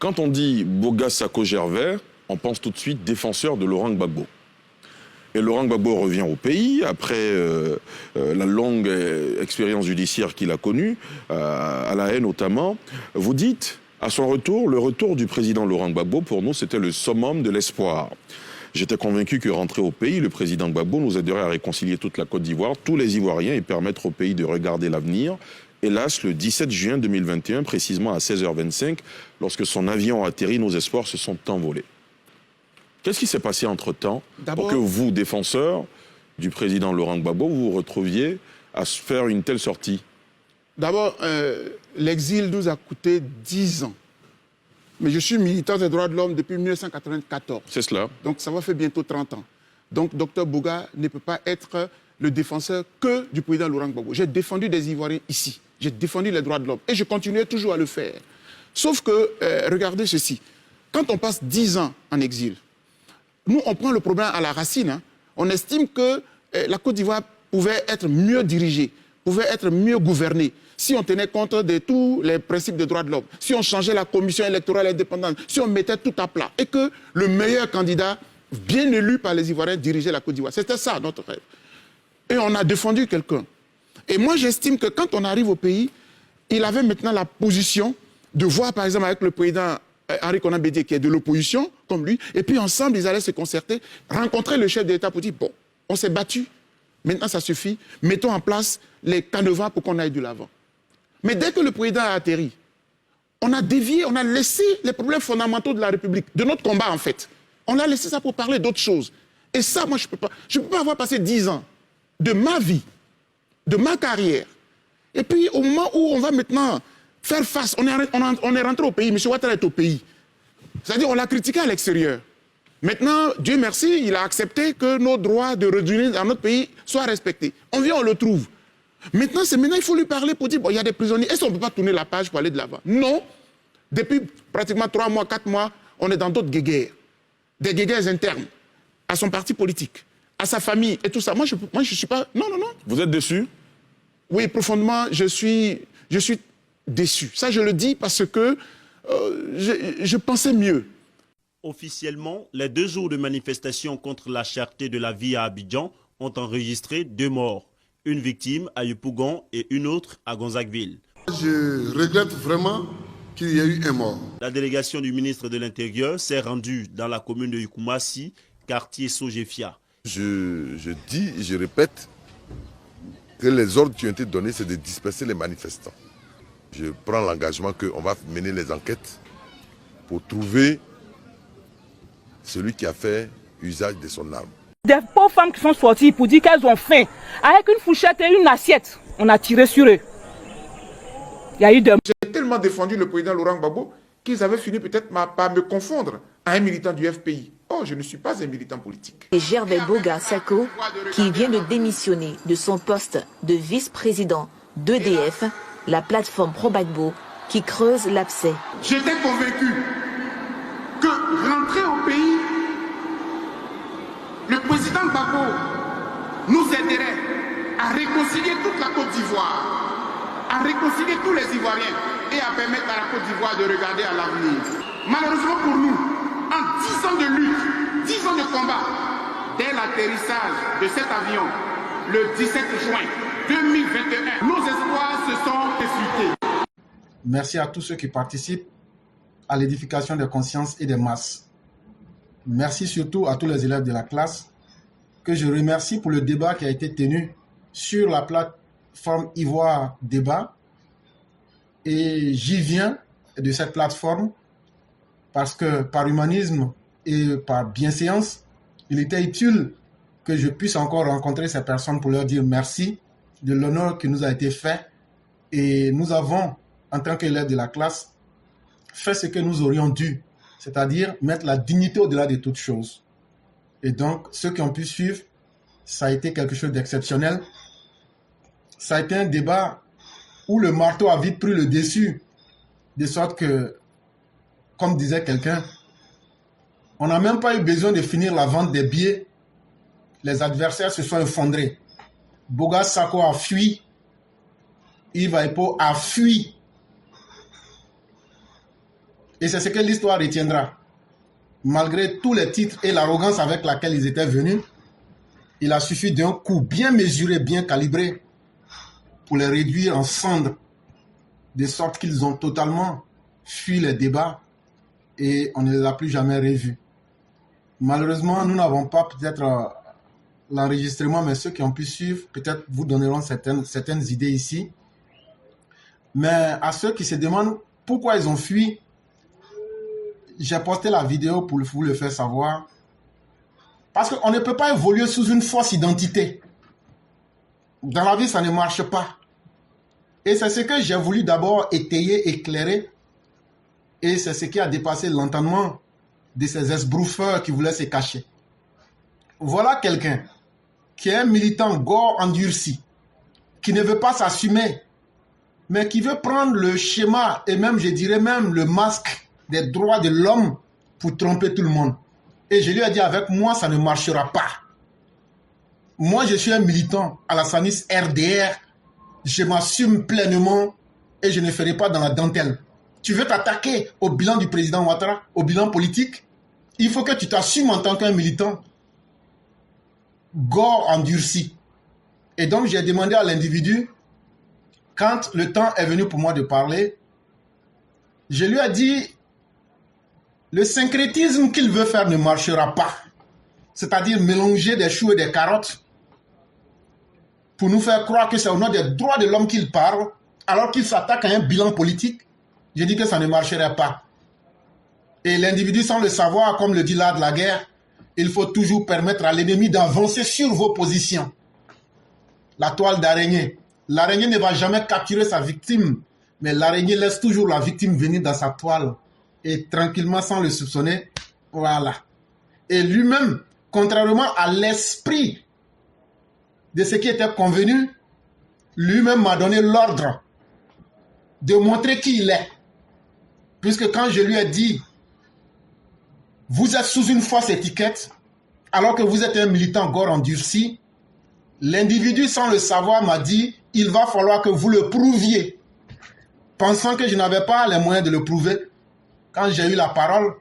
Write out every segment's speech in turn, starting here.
Quand on dit Boga Sako Gervais, on pense tout de suite défenseur de Laurent Gbagbo. Et Laurent Gbagbo revient au pays après la longue expérience judiciaire qu'il a connue, à La Haye notamment. Vous dites, à son retour, le retour du président Laurent Gbagbo, pour nous, c'était le summum de l'espoir. J'étais convaincu que rentrer au pays, le président Gbagbo nous aiderait à réconcilier toute la Côte d'Ivoire, tous les Ivoiriens et permettre au pays de regarder l'avenir. Hélas, le 17 juin 2021, précisément à 16h25, lorsque son avion a atterri, nos espoirs se sont envolés. Qu'est-ce qui s'est passé entre-temps pour que vous, défenseur du président Laurent Gbagbo, vous vous retrouviez à faire une telle sortie? D'abord, l'exil nous a coûté 10 ans. Mais je suis militant des droits de l'homme depuis 1994. C'est cela. Donc ça va faire bientôt 30 ans. Donc Dr Boga ne peut pas être le défenseur que du président Laurent Gbagbo. J'ai défendu des Ivoiriens ici. J'ai défendu les droits de l'homme. Et je continuerai toujours à le faire. Sauf que, regardez ceci. Quand on passe 10 ans en exil, nous, on prend le problème à la racine. Hein. On estime que la Côte d'Ivoire pouvait être mieux dirigée, pouvait être mieux gouvernée, si on tenait compte de tous les principes des droits de l'homme, si on changeait la commission électorale indépendante, si on mettait tout à plat, et que le meilleur candidat, bien élu par les Ivoiriens, dirigeait la Côte d'Ivoire. C'était ça, notre rêve. Et on a défendu quelqu'un. Et moi, j'estime que quand on arrive au pays, il avait maintenant la position de voir, par exemple, avec le président Henri Konan Bédié, qui est de l'opposition, comme lui, et puis ensemble, ils allaient se concerter, rencontrer le chef de l'État pour dire, bon, on s'est battu, maintenant ça suffit, mettons en place les canevas pour qu'on aille de l'avant. Mais dès que le président a atterri, on a dévié, on a laissé les problèmes fondamentaux de la République, de notre combat en fait. On a laissé ça pour parler d'autres choses. Et ça, moi, je ne peux pas avoir passé 10 ans de ma vie, de ma carrière. Et puis, au moment où on va maintenant faire face, on est rentré au pays, M. Ouattara est au pays. C'est-à-dire, on l'a critiqué à l'extérieur. Maintenant, Dieu merci, il a accepté que nos droits de retourner dans notre pays soient respectés. On vient, on le trouve. Maintenant, il faut lui parler pour dire, bon, il y a des prisonniers. Est-ce qu'on ne peut pas tourner la page pour aller de l'avant? Non. Depuis pratiquement 3 mois, 4 mois, on est dans d'autres guéguerres. Des guéguerres internes à son parti politique, à sa famille et tout ça. Moi, je suis pas... Non. Vous êtes déçu? Oui, profondément, je suis déçu. Ça, je le dis parce que je pensais mieux. Officiellement, les 2 jours de manifestation contre la cherté de la vie à Abidjan ont enregistré 2 morts. Une victime à Yopougon et une autre à Gonzagueville. Je regrette vraiment qu'il y ait eu un mort. La délégation du ministre de l'Intérieur s'est rendue dans la commune de Yukumassi, quartier Sojefia. Je dis, je répète, que les ordres qui ont été donnés, c'est de disperser les manifestants. Je prends l'engagement qu'on va mener les enquêtes pour trouver celui qui a fait usage de son arme. Des pauvres femmes qui sont sorties pour dire qu'elles ont faim. Avec une fourchette et une assiette, on a tiré sur eux. Il y a eu des... J'ai tellement défendu le président Laurent Gbagbo qu'ils avaient fini peut-être par me confondre à un militant du FPI. Oh, je ne suis pas un militant politique. Et Gervais Boga Sako, qui vient de démissionner de son poste de vice-président d'EDF, la plateforme pro-Gbagbo, qui creuse l'abcès. J'étais convaincu que rentrer au pays, le président Gbagbo nous aiderait à réconcilier toute la Côte d'Ivoire, à réconcilier tous les Ivoiriens et à permettre à la Côte d'Ivoire de regarder à l'avenir. Malheureusement pour nous, en 10 ans de lutte, 10 ans de combat, dès l'atterrissage de cet avion, le 17 juin 2021, nos espoirs se sont effrités. Merci à tous ceux qui participent à l'édification des consciences et des masses. Merci surtout à tous les élèves de la classe que je remercie pour le débat qui a été tenu sur la plateforme Ivoire Débat. Et j'y viens de cette plateforme parce que par humanisme et par bienséance, il était utile que je puisse encore rencontrer ces personnes pour leur dire merci de l'honneur qui nous a été fait. Et nous avons, en tant qu'élèves de la classe, fait ce que nous aurions dû, c'est-à-dire mettre la dignité au-delà de toute chose. Et donc, ceux qui ont pu suivre, ça a été quelque chose d'exceptionnel. Ça a été un débat où le marteau a vite pris le dessus, de sorte que, comme disait quelqu'un, on n'a même pas eu besoin de finir la vente des billets. Les adversaires se sont effondrés. Boga Sako a fui. Yves Aipo a fui. Et c'est ce que l'histoire retiendra. Malgré tous les titres et l'arrogance avec laquelle ils étaient venus, il a suffi d'un coup bien mesuré, bien calibré pour les réduire en cendres, de sorte qu'ils ont totalement fui les débats et on ne les a plus jamais revus. Malheureusement, nous n'avons pas peut-être l'enregistrement, mais ceux qui ont pu suivre, peut-être vous donneront certaines idées ici. Mais à ceux qui se demandent pourquoi ils ont fui, j'ai posté la vidéo pour vous le faire savoir. Parce qu'on ne peut pas évoluer sous une fausse identité. Dans la vie, ça ne marche pas. Et c'est ce que j'ai voulu d'abord étayer, éclairer. Et c'est ce qui a dépassé l'entendement de ces esbrouffeurs qui voulaient se cacher. Voilà quelqu'un qui est un militant gore endurci, qui ne veut pas s'assumer, mais qui veut prendre le schéma et même, je dirais même, le masque des droits de l'homme pour tromper tout le monde. Et je lui ai dit, avec moi, ça ne marchera pas. Moi, je suis un militant à la SANIS RDR. Je m'assume pleinement et je ne ferai pas dans la dentelle. Tu veux t'attaquer au bilan du président Ouattara, au bilan politique? Il faut que tu t'assumes en tant qu'un militant gore endurci. Et donc, j'ai demandé à l'individu, quand le temps est venu pour moi de parler, je lui ai dit, le syncrétisme qu'il veut faire ne marchera pas. C'est-à-dire mélanger des choux et des carottes pour nous faire croire que c'est au nom des droits de l'homme qu'il parle, alors qu'il s'attaque à un bilan politique. J'ai dit que ça ne marcherait pas. Et l'individu, sans le savoir, comme le dit l'art de la guerre, il faut toujours permettre à l'ennemi d'avancer sur vos positions. La toile d'araignée. L'araignée ne va jamais capturer sa victime, mais l'araignée laisse toujours la victime venir dans sa toile. Et tranquillement, sans le soupçonner, voilà. Et lui-même, contrairement à l'esprit de ce qui était convenu, lui-même m'a donné l'ordre de montrer qui il est. Puisque quand je lui ai dit, vous êtes sous une fausse étiquette, alors que vous êtes un militant gore endurci, l'individu, sans le savoir, m'a dit, il va falloir que vous le prouviez. Pensant que je n'avais pas les moyens de le prouver, quand j'ai eu la parole,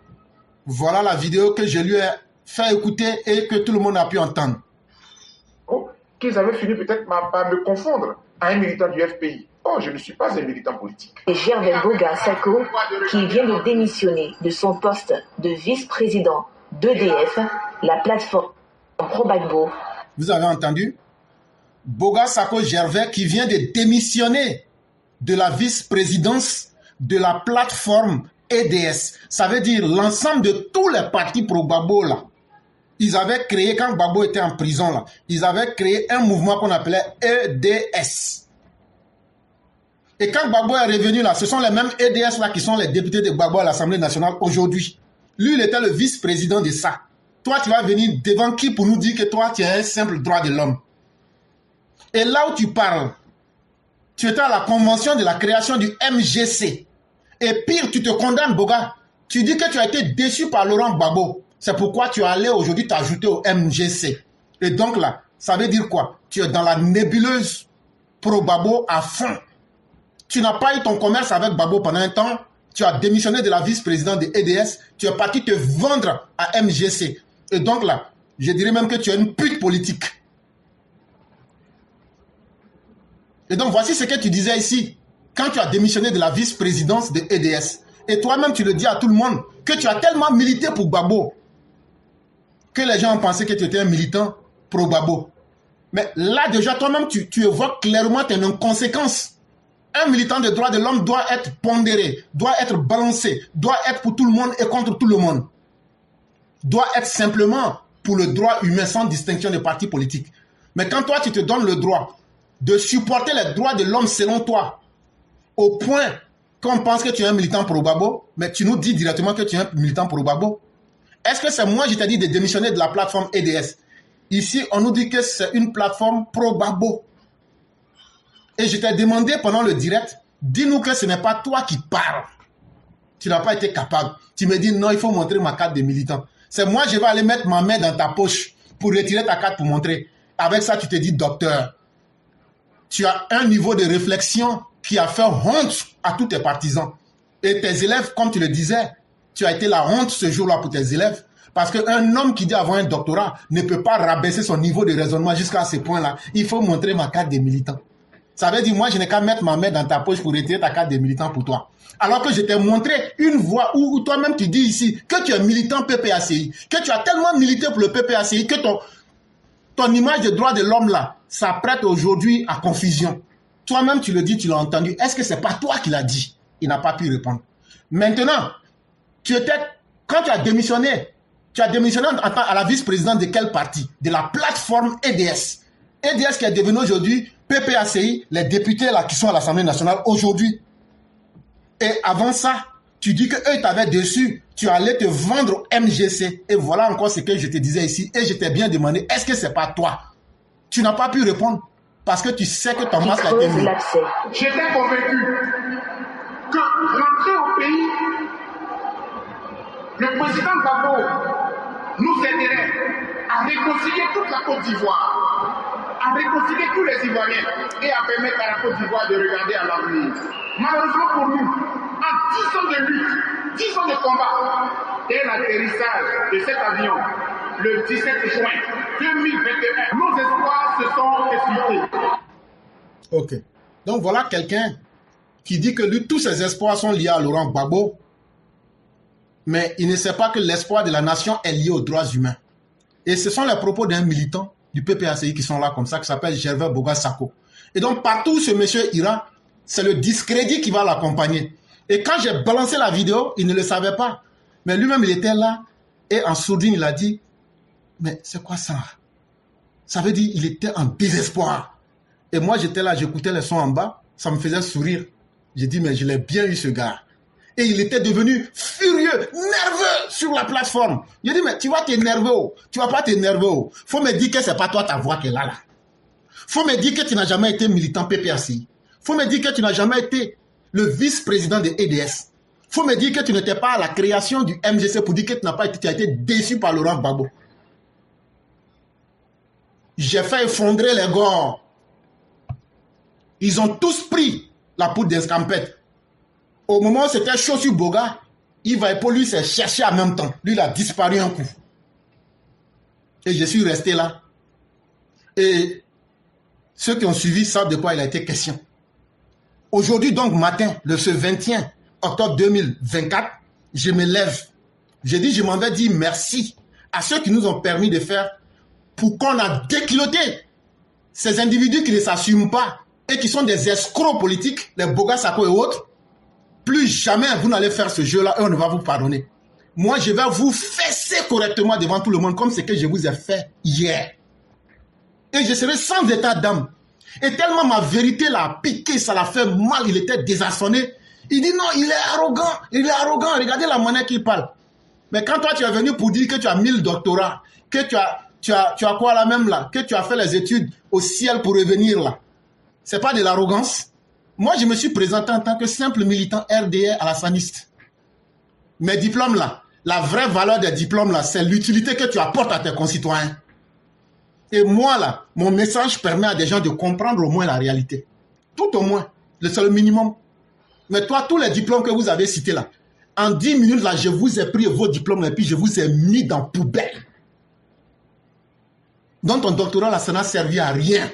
voilà la vidéo que je lui ai fait écouter et que tout le monde a pu entendre. Qu'ils avaient fini peut-être par me confondre à un militant du FPI. Oh, je ne suis pas un militant politique. Et Gervais Boga Sako, qui vient de démissionner de son poste de vice-président d'EDF, la plateforme Pro-Gbagbo. Vous avez entendu? Boga Sako Gervais qui vient de démissionner de la vice-présidence de la plateforme EDS. Ça veut dire l'ensemble de tous les partis pro-Gbagbo là. Ils avaient créé, quand Gbagbo était en prison là, ils avaient créé un mouvement qu'on appelait EDS. Et quand Gbagbo est revenu là, ce sont les mêmes EDS là qui sont les députés de Gbagbo à l'Assemblée nationale aujourd'hui. Lui, il était le vice-président de ça. Toi, tu vas venir devant qui pour nous dire que toi, tu as un simple droit de l'homme? Et là où tu parles, tu étais à la convention de la création du MGC. Et pire, tu te condamnes, Boga. Tu dis que tu as été déçu par Laurent Gbagbo. C'est pourquoi tu es allé aujourd'hui t'ajouter au MGC. Et donc là, ça veut dire quoi? Tu es dans la nébuleuse pro-Gbagbo à fond. Tu n'as pas eu ton commerce avec Gbagbo pendant un temps. Tu as démissionné de la vice-présidente de EDS. Tu es parti te vendre à MGC. Et donc là, je dirais même que tu es une pute politique. Et donc voici ce que tu disais ici. Quand tu as démissionné de la vice-présidence de EDS. Et toi-même, tu le dis à tout le monde que tu as tellement milité pour Gbagbo que les gens ont pensé que tu étais un militant pro-Gbagbo. Mais là, déjà, toi-même, tu évoques clairement tes inconséquences. Un militant de droits de l'homme doit être pondéré, doit être balancé, doit être pour tout le monde et contre tout le monde. Doit être simplement pour le droit humain sans distinction de partis politiques. Mais quand toi, tu te donnes le droit de supporter les droits de l'homme selon toi, au point qu'on pense que tu es un militant pro-Gbagbo, mais tu nous dis directement que tu es un militant pro-Gbagbo. Est-ce que c'est moi qui t'ai dit de démissionner de la plateforme EDS? Ici, on nous dit que c'est une plateforme pro-Gbagbo. Et je t'ai demandé pendant le direct, dis-nous que ce n'est pas toi qui parles. Tu n'as pas été capable. Tu me dis non, il faut montrer ma carte de militant. C'est moi, je vais aller mettre ma main dans ta poche pour retirer ta carte pour montrer. Avec ça, tu te dis docteur. Tu as un niveau de réflexion qui a fait honte à tous tes partisans. Et tes élèves, comme tu le disais, tu as été la honte ce jour-là pour tes élèves. Parce qu'un homme qui dit avoir un doctorat ne peut pas rabaisser son niveau de raisonnement jusqu'à ce point-là. Il faut montrer ma carte de militant. Ça veut dire, moi, je n'ai qu'à mettre ma main dans ta poche pour retirer ta carte de militant pour toi. Alors que je t'ai montré une voie où toi-même tu dis ici que tu es militant PPACI, que tu as tellement milité pour le PPACI que ton image de droit de l'homme là s'apprête aujourd'hui à confusion. Toi-même tu le dis, tu l'as entendu. Est-ce que c'est pas toi qui l'as dit? Il n'a pas pu répondre. Maintenant, quand tu as démissionné à la vice-présidente de quel parti? De la plateforme EDS. EDS qui est devenu aujourd'hui PPACI, les députés là qui sont à l'Assemblée nationale aujourd'hui. Et avant ça, tu dis qu'eux t'avaient déçu, tu allais te vendre au MGC. Et voilà encore ce que je te disais ici. Et je t'ai bien demandé, est-ce que c'est pas toi? Tu n'as pas pu répondre parce que tu sais que ton masque a été mis. J'étais convaincu que rentrer au pays, le président Gbagbo nous aiderait à réconcilier toute la Côte d'Ivoire, à réconcilier tous les Ivoiriens et à permettre à la Côte d'Ivoire de regarder à l'avenir. Malheureusement pour nous, en 10 ans de lutte, 10 ans de combat, dès l'atterrissage de cet avion, le 17 juin 2021, nos espoirs se sont effrités. Ok. Donc voilà quelqu'un qui dit que lui, tous ses espoirs sont liés à Laurent Gbagbo, mais il ne sait pas que l'espoir de la nation est lié aux droits humains. Et ce sont les propos d'un militant du PPACI qui sont là comme ça, qui s'appelle Gervais Boga Sako. Et donc partout où ce monsieur ira, c'est le discrédit qui va l'accompagner. Et quand j'ai balancé la vidéo, il ne le savait pas. Mais lui-même, il était là et en sourdine, il a dit, mais c'est quoi ça? Ça veut dire qu'il était en désespoir. Et moi, j'étais là, j'écoutais les sons en bas, ça me faisait sourire. J'ai dit, mais je l'ai bien eu ce gars. Et il était devenu furieux, nerveux sur la plateforme. J'ai dit, mais tu vas t'énerver, oh. Tu vas pas t'énerver. Oh. Faut me dire que c'est pas toi ta voix qui est là. Faut me dire que tu n'as jamais été militant PPACI. Faut me dire que tu n'as jamais été le vice-président de EDS. Faut me dire que tu n'étais pas à la création du MGC pour dire que tu as été déçu par Laurent Gbagbo. J'ai fait effondrer les gars. Ils ont tous pris la poudre d'escampette. Au moment où c'était chaud sur Boga, Yves Aipo, lui, s'est cherché en même temps. Lui, il a disparu un coup. Et je suis resté là. Et ceux qui ont suivi savent de quoi il a été question. Aujourd'hui, donc, matin, ce 21 octobre 2024, je me lève. J'ai dit, je m'en vais dire merci à ceux qui nous ont permis de faire pour qu'on a décloté ces individus qui ne s'assument pas et qui sont des escrocs politiques, les Boga Sako et autres. Plus jamais vous n'allez faire ce jeu-là et on ne va vous pardonner. Moi, je vais vous fesser correctement devant tout le monde comme ce que je vous ai fait hier. Et je serai sans état d'âme. Et tellement ma vérité l'a piqué, ça l'a fait mal, il était désarçonné. Il dit non, il est arrogant, regardez la manière qu'il parle. Mais quand toi tu es venu pour dire que tu as 1000 doctorats, que tu as quoi là même là, que tu as fait les études au ciel pour revenir là, c'est pas de l'arrogance. Moi je me suis présenté en tant que simple militant RDR à la saniste. Mes diplômes là, la vraie valeur des diplômes là, c'est l'utilité que tu apportes à tes concitoyens. Et moi, là, mon message permet à des gens de comprendre au moins la réalité. Tout au moins, c'est le minimum. Mais toi, tous les diplômes que vous avez cités là, en 10 minutes, là, je vous ai pris vos diplômes et puis je vous ai mis dans la poubelle. Donc, ton doctorat, là, ça n'a servi à rien.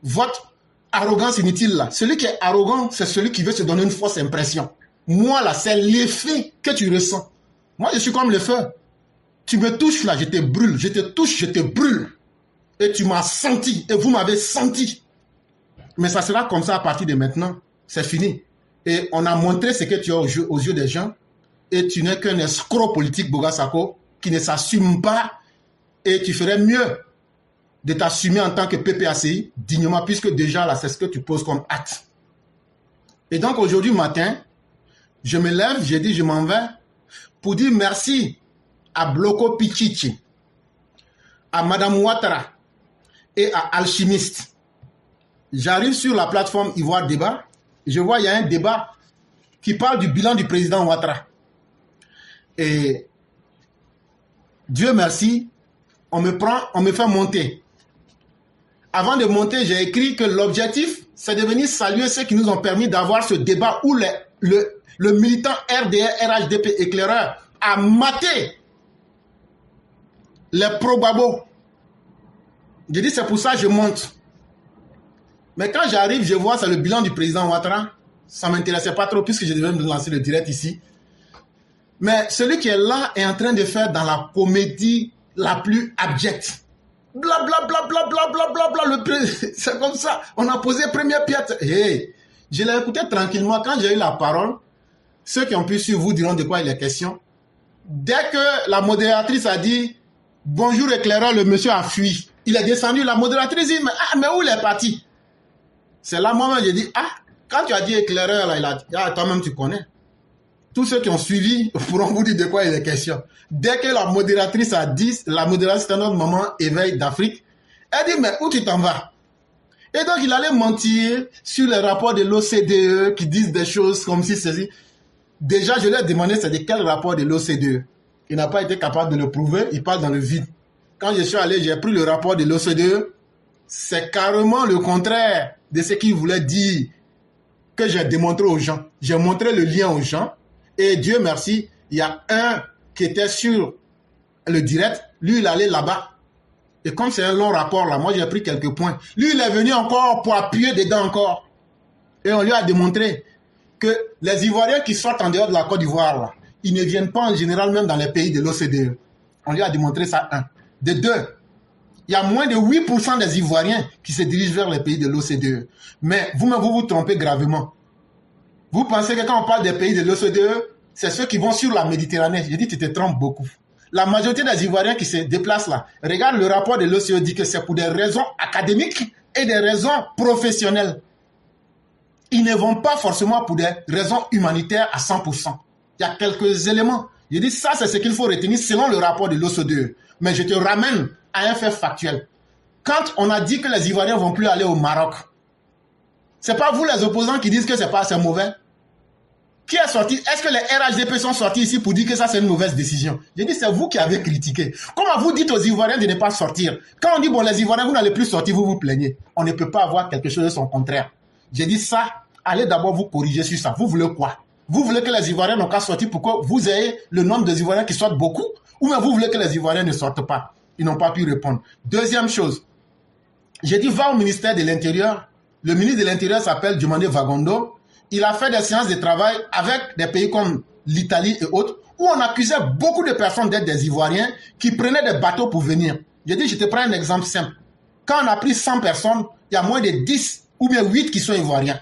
Votre arrogance inutile, là, celui qui est arrogant, c'est celui qui veut se donner une fausse impression. Moi, là, c'est l'effet que tu ressens. Moi, je suis comme le feu. Tu me touches, là, je te brûle. Je te touche, je te brûle. Et tu m'as senti, et vous m'avez senti. Mais ça sera comme ça à partir de maintenant. C'est fini. Et on a montré ce que tu as aux yeux des gens. Et tu n'es qu'un escroc politique, Boga Sako, qui ne s'assume pas. Et tu ferais mieux de t'assumer en tant que PPACI, dignement, puisque déjà, là, c'est ce que tu poses comme acte. Et donc, aujourd'hui matin, je me lève, j'ai dit, je m'en vais, pour dire merci à Bloko Pichichi, à Madame Ouattara, et à Alchimiste. J'arrive sur la plateforme Ivoire Débat. Je vois il y a un débat qui parle du bilan du président Ouattara. Et Dieu merci, on me fait monter. Avant de monter, j'ai écrit que l'objectif, c'est de venir saluer ceux qui nous ont permis d'avoir ce débat où le militant RDR, RHDP éclaireur a maté les pro-Gbagbo. Je dis c'est pour ça que je monte. Mais quand j'arrive, je vois c'est le bilan du président Ouattara. Ça ne m'intéressait pas trop puisque je devais me lancer le direct ici. Mais celui qui est là est en train de faire dans la comédie la plus abjecte. Bla bla bla bla bla bla bla bla. C'est comme ça. On a posé première pierre. Hey, je l'ai écouté tranquillement. Quand j'ai eu la parole, ceux qui ont pu suivre vous diront de quoi il est question. Dès que la modératrice a dit « Bonjour éclaireur », le monsieur a fui. Il est descendu. La modératrice dit « mais où il est parti ?» C'est là, moi-même, j'ai dit « Ah, quand tu as dit éclaireur, là, il a dit « Ah, toi-même, tu connais. » Tous ceux qui ont suivi pourront vous dire de quoi il est question. Dès que la modératrice a dit, la modératrice c'est notre maman Éveil d'Afrique, elle dit, mais où tu t'en vas? Et donc, il allait mentir sur les rapports de l'OCDE qui disent des choses comme si ceci. Déjà, je lui ai demandé c'est de quel rapport de l'OCDE. Il n'a pas été capable de le prouver, il parle dans le vide. Quand je suis allé, j'ai pris le rapport de l'OCDE. C'est carrément le contraire de ce qu'il voulait dire que j'ai démontré aux gens. J'ai montré le lien aux gens. Et Dieu merci, il y a un qui était sur le direct. Lui, il allait là-bas. Et comme c'est un long rapport là, moi j'ai pris quelques points. Lui, il est venu encore pour appuyer dedans encore. Et on lui a démontré que les Ivoiriens qui sortent en dehors de la Côte d'Ivoire, là, ils ne viennent pas en général même dans les pays de l'OCDE. On lui a démontré ça, un. De deux, il y a moins de 8% des Ivoiriens qui se dirigent vers les pays de l'OCDE. Mais vous-même, vous vous trompez gravement. Vous pensez que quand on parle des pays de l'OCDE, c'est ceux qui vont sur la Méditerranée. J'ai dit, tu te trompes beaucoup. La majorité des Ivoiriens qui se déplacent là, regarde le rapport de l'OCDE dit que c'est pour des raisons académiques et des raisons professionnelles. Ils ne vont pas forcément pour des raisons humanitaires à 100%. Il y a quelques éléments. J'ai dit, ça c'est ce qu'il faut retenir selon le rapport de l'OCDE. Mais je te ramène à un fait factuel. Quand on a dit que les Ivoiriens ne vont plus aller au Maroc, c'est pas vous les opposants qui disent que c'est mauvais. Qui est sorti? Est-ce que les RHDP sont sortis ici pour dire que ça c'est une mauvaise décision? J'ai dit c'est vous qui avez critiqué. Comment vous dites aux Ivoiriens de ne pas sortir? Quand on dit bon les Ivoiriens vous n'allez plus sortir, vous vous plaignez. On ne peut pas avoir quelque chose de son contraire. J'ai dit ça, allez d'abord vous corriger sur ça. Vous voulez quoi? Vous voulez que les Ivoiriens n'ont qu'à sortir pour que vous ayez le nombre des Ivoiriens qui sortent beaucoup? Ou bien vous voulez que les Ivoiriens ne sortent pas? Ils n'ont pas pu répondre. Deuxième chose, j'ai dit va au ministère de l'Intérieur. Le ministre de l'Intérieur s'appelle Diomaye Fagondo. Il a fait des séances de travail avec des pays comme l'Italie et autres, où on accusait beaucoup de personnes d'être des Ivoiriens qui prenaient des bateaux pour venir. J'ai dit, je te prends un exemple simple. Quand on a pris 100 personnes, il y a moins de 10 ou bien 8 qui sont Ivoiriens.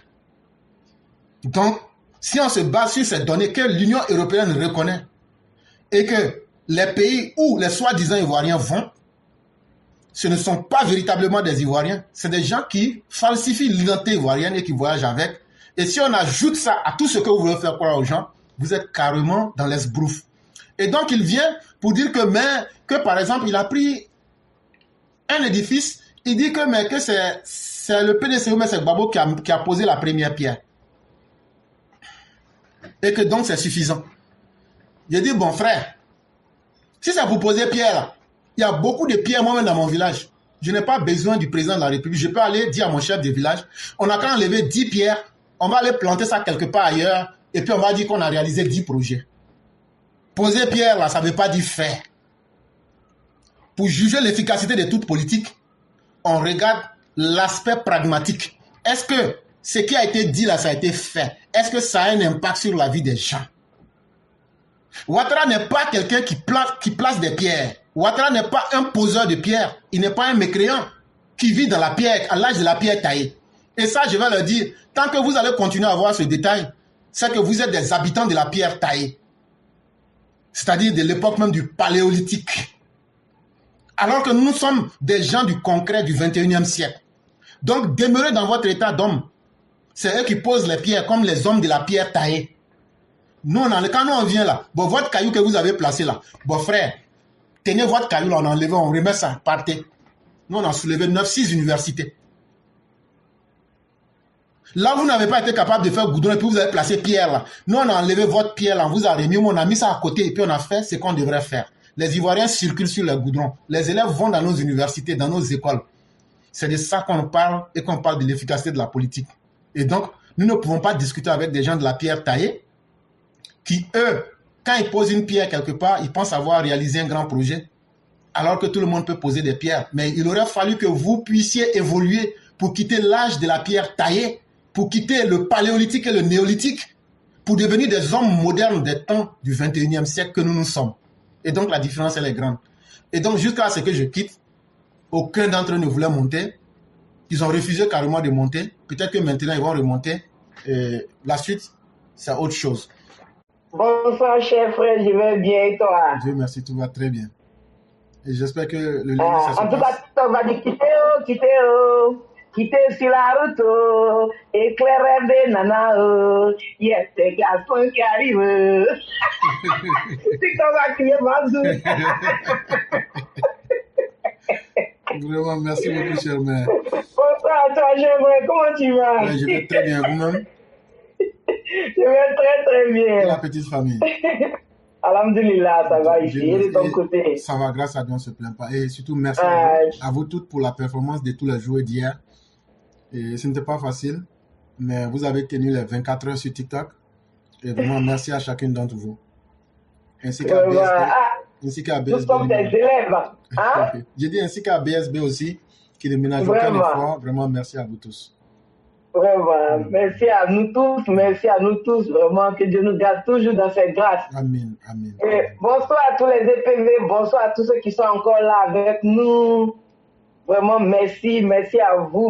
Donc, si on se base sur ces données que l'Union européenne reconnaît et que les pays où les soi-disant Ivoiriens vont, ce ne sont pas véritablement des Ivoiriens, c'est des gens qui falsifient l'identité ivoirienne et qui voyagent avec. Et si on ajoute ça à tout ce que vous voulez faire croire aux gens, vous êtes carrément dans l'esbrouf. Et donc il vient pour dire que par exemple, il a pris un édifice, il dit que c'est le PDCO, mais c'est Gbagbo qui a posé la première pierre. Et que donc c'est suffisant. J'ai dit, bon frère, si ça vous posait pierre là, il y a beaucoup de pierres moi-même dans mon village. Je n'ai pas besoin du président de la République. Je peux aller dire à mon chef de village, on a qu'à enlever 10 pierres, on va aller planter ça quelque part ailleurs, et puis on va dire qu'on a réalisé 10 projets. Poser pierre là, ça ne veut pas dire faire. Pour juger l'efficacité de toute politique, on regarde l'aspect pragmatique. Est-ce que ce qui a été dit là, ça a été fait? Est-ce que ça a un impact sur la vie des gens? Ouattara n'est pas quelqu'un qui place des pierres. Ouattara n'est pas un poseur de pierre. Il n'est pas un mécréant qui vit dans la pierre, à l'âge de la pierre taillée. Et ça, je vais leur dire, tant que vous allez continuer à voir ce détail, c'est que vous êtes des habitants de la pierre taillée. C'est-à-dire de l'époque même du paléolithique. Alors que nous sommes des gens du concret du 21e siècle. Donc, demeurez dans votre état d'homme. C'est eux qui posent les pierres comme les hommes de la pierre taillée. Nous, quand nous on vient là, bon, votre caillou que vous avez placé là, bon frère, tenez votre caillou là, on enlève, on remet ça, partez. Nous, on a soulevé 9-6 universités. Là, vous n'avez pas été capable de faire goudron et puis vous avez placé pierre là. Nous, on a enlevé votre pierre là, on vous a remis, on a mis ça à côté et puis on a fait ce qu'on devrait faire. Les Ivoiriens circulent sur les goudrons. Les élèves vont dans nos universités, dans nos écoles. C'est de ça qu'on parle et qu'on parle de l'efficacité de la politique. Et donc, Nous ne pouvons pas discuter avec des gens de la pierre taillée qui, eux, quand ils posent une pierre quelque part, ils pensent avoir réalisé un grand projet, alors que tout le monde peut poser des pierres. Mais il aurait fallu que vous puissiez évoluer pour quitter l'âge de la pierre taillée, pour quitter le paléolithique et le néolithique, pour devenir des hommes modernes des temps du 21e siècle que nous sommes. Et donc la différence, elle est grande. Et donc jusqu'à ce que je quitte, aucun d'entre eux ne voulait monter. Ils ont refusé carrément de monter. Peut-être que maintenant, ils vont remonter. Et la suite, c'est autre chose. Bonsoir, cher frère, je vais bien et toi? Dieu merci, tout va très bien. Et j'espère que le lundi, ça se En tout passe. cas, on va dire quitter sur la route, éclairer des nanas, il y a des garçons qui arrivent. C'est qu'on va crier Mazou. Vraiment, merci beaucoup, cher mère. Bonsoir à toi, j'aimerais, comment tu vas? Ouais, je vais très bien, vous-même? Je vais très très Et bien. la petite famille? Alhamdulillah, ça va ici, et de ton Et côté? ça va, grâce à Dieu, on ne se plaint pas. Et surtout, merci Ah, à vous toutes pour la performance de tous les joueurs d'hier. Et ce n'était pas facile, mais vous avez tenu les 24 heures sur TikTok. Et vraiment, merci à chacune d'entre vous. Ainsi qu'à BSB. Ainsi qu'à nous BSB. sommes des élèves. Hein? J'ai dit ainsi qu'à BSB aussi, qui ne ménage aucun Vraiment. effort. Vraiment, merci à vous tous. Vraiment, merci à nous tous, vraiment, que Dieu nous garde toujours dans ses grâces. Amen, amen. Et bonsoir à tous les EPV, bonsoir à tous ceux qui sont encore là avec nous. Vraiment, merci à vous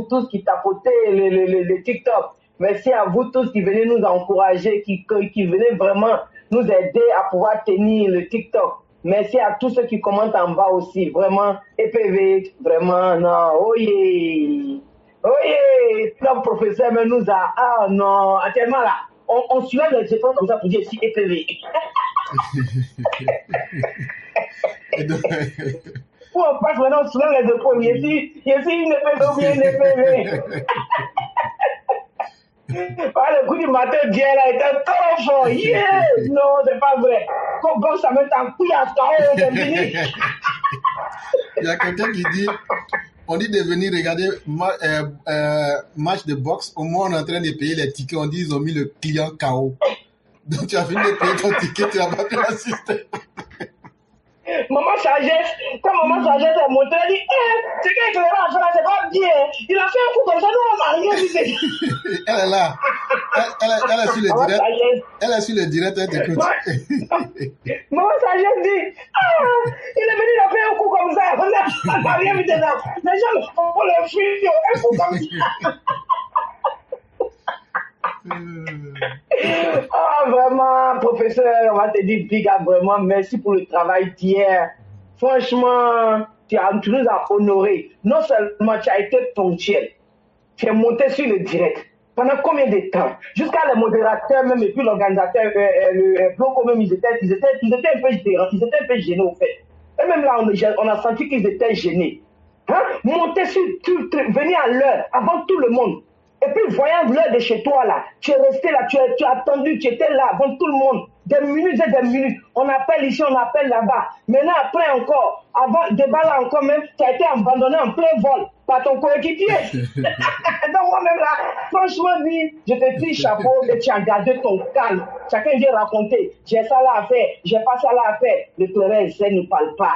tous qui tapotez le TikTok. Merci à vous tous qui venez nous encourager, qui venez vraiment nous aider à pouvoir tenir le TikTok. Merci à tous ceux qui commentent en bas aussi, vraiment, EPV, vraiment, non, oyez. Oui, notre professeur me nous a... Ah non, actuellement là, on soulève les épaules comme ça pour dire si EPV. Où on passe maintenant, on soulève les épaules. Ici, une EPV ou bien une EPV. Le coup du matin, Dieu là était trop fort. Yeah! Non, c'est pas vrai. Comme bon, ça me tend couille à ce Il y a quelqu'un qui dit... On dit de venir regarder match de boxe. Au moins, on est en train de payer les tickets. On dit ils ont mis le client KO. Donc, tu as fini de payer ton ticket, tu n'as pas pu assister. Maman Sagesse, quand Maman Sagesse est montée, elle dit c'est qu'avec le rang, c'est pas bien. Il a fait un coup comme ça, nous on n'a rien vu. Elle est là. Elle est sur le direct. Elle est sur le direct, elle t'écoute. Maman Sagesse dit il est venu, il a fait un coup comme ça. On n'a rien vu de ça. Les gens, on le fuit, un coup comme ça. Vraiment, professeur, on va te dire big up, vraiment, merci pour le travail d'hier. Franchement, tu nous as honorés. Non seulement tu as été ponctuel, tu es monté sur le direct. Pendant combien de temps? Jusqu'à les modérateurs même et puis l'organisateur, le bloc même, ils étaient un peu gênés, gênés au fait. Et même là, on a senti qu'ils étaient gênés. Hein? Monter sur, venir à l'heure, avant tout le monde. Et puis, voyant l'heure de chez toi, là, tu es resté là, tu as attendu, tu étais là, avant tout le monde. Des minutes et des minutes. On appelle ici, on appelle là-bas. Maintenant, après encore, avant, débat là encore même, tu as été abandonné en plein vol par ton coéquipier. Donc, moi-même là, franchement, oui, je te dis chapeau et tu as gardé ton calme. Chacun vient raconter, j'ai ça là à faire, j'ai pas ça là à faire. Le pleurer, ça ne parle pas.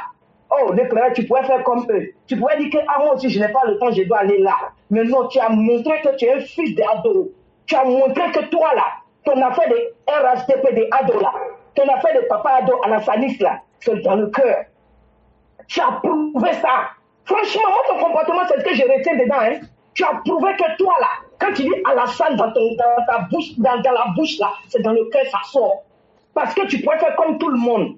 Oh, le pleurer, tu pourrais faire comme eux. Tu pourrais dire que, moi aussi, je n'ai pas le temps, je dois aller là. Mais non, tu as montré que tu es un fils d'ado. Tu as montré que toi, là, ton affaire de RHDP de ado, là, ton affaire de papa ado à la Sanis, là, c'est dans le cœur. Tu as prouvé ça. Franchement, moi, ton comportement, c'est ce que je retiens dedans, hein. Tu as prouvé que toi, là, quand tu dis Alassane dans ta bouche, dans la bouche, là, c'est dans le cœur, ça sort. Parce que tu pourrais faire comme tout le monde.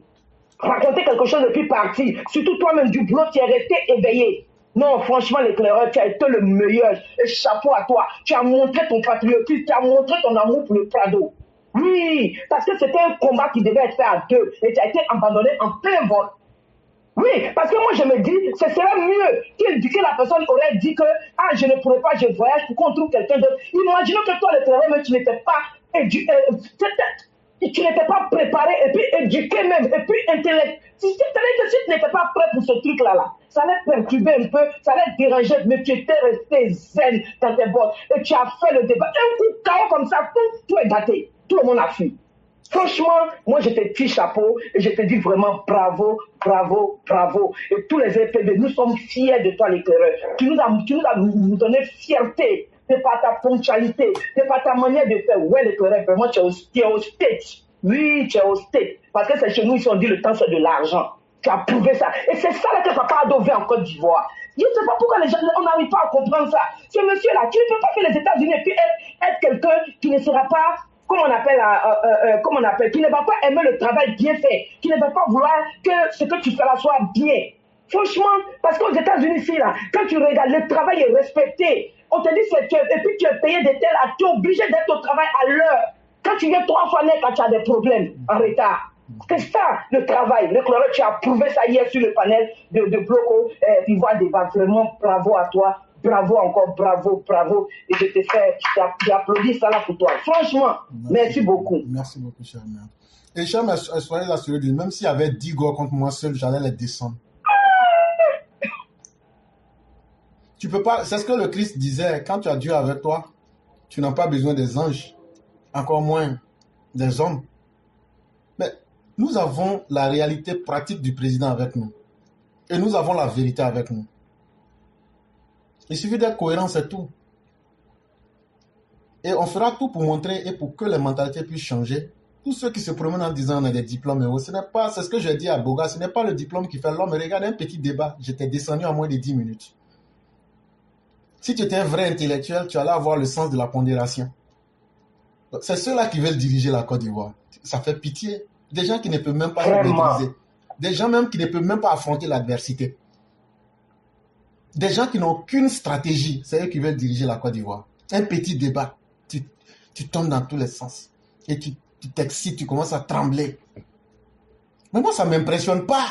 Raconter quelque chose et puis partir. Surtout toi-même du boulot, tu es resté éveillé. Non, franchement, l'éclaireur, tu as été le meilleur. Et chapeau à toi. Tu as montré ton patriotisme, tu as montré ton amour pour le Prado. Oui, parce que c'était un combat qui devait être fait à deux. Et tu as été abandonné en plein vol. Oui, parce que moi je me dis, ce serait mieux que la personne aurait dit que je ne pourrais pas, je voyage pour qu'on trouve quelqu'un d'autre. Imaginons que toi, l'éclaireur, mais tu n'étais pas Tu n'étais pas préparé et puis éduqué même, et puis intellectuel. Si tu n'étais pas prêt pour ce truc-là, ça allait perturber un peu, ça allait déranger, mais tu étais resté zen dans tes bottes. Et tu as fait le débat. Un coup de chaos comme ça, tout est gâté. Tout le monde a fui. Franchement, moi je te tire chapeau et je te dis vraiment bravo, bravo, bravo. Et tous les EPB, nous sommes fiers de toi l'éclaireur. Tu nous as donné fierté. C'est pas ta ponctualité, c'est pas ta manière de faire. Ouais, l'éclaireur, vraiment tu es au state. Oui, tu es au state. Parce que c'est chez nous, ils ont dit le temps c'est de l'argent. Tu as prouvé ça. Et c'est ça là que papa a adové en Côte d'Ivoire. Je ne sais pas pourquoi les gens, on n'arrive pas à comprendre ça. Ce monsieur-là, tu ne peux pas faire les États-Unis et puis être quelqu'un qui ne sera pas, comment on appelle, qui ne va pas aimer le travail bien fait, qui ne va pas vouloir que ce que tu feras soit bien. Franchement, parce qu'aux États-Unis, ici, là, quand tu regardes, le travail est respecté. On te dit c'est que, et puis tu es payé de tel à, tu es obligé d'être au travail à l'heure. Quand tu viens 3 fois net, quand tu as des problèmes en retard. C'est ça le travail. Le Chlorel, tu as prouvé ça hier sur le panel de Bloco d'Ivoire Débat. Vraiment, bravo à toi. Bravo encore, bravo, bravo. Et je te fais, j'applaudis ça là pour toi. Franchement, merci beaucoup. Merci beaucoup, cher mère. Et cher mère, soyez assurés, même s'il y avait 10 gars contre moi seul, j'allais les descendre. Tu peux pas, c'est ce que le Christ disait, quand tu as Dieu avec toi, tu n'as pas besoin des anges, encore moins des hommes. Mais nous avons la réalité pratique du président avec nous. Et nous avons la vérité avec nous. Il suffit d'être cohérent, c'est tout. Et on fera tout pour montrer et pour que les mentalités puissent changer. Tous ceux qui se promènent en disant on a des diplômes, ce n'est pas, c'est ce que j'ai dit à Boga, ce n'est pas le diplôme qui fait l'homme. Regarde un petit débat, j'étais descendu en moins de 10 minutes. Si tu étais un vrai intellectuel, tu allais avoir le sens de la pondération. C'est ceux-là qui veulent diriger la Côte d'Ivoire. Ça fait pitié. Des gens qui ne peuvent même pas se maîtriser. Des gens même qui ne peuvent même pas affronter l'adversité. Des gens qui n'ont qu'une stratégie. C'est eux qui veulent diriger la Côte d'Ivoire. Un petit débat. Tu tombes dans tous les sens. Et tu t'excites, tu commences à trembler. Mais moi, ça ne m'impressionne pas.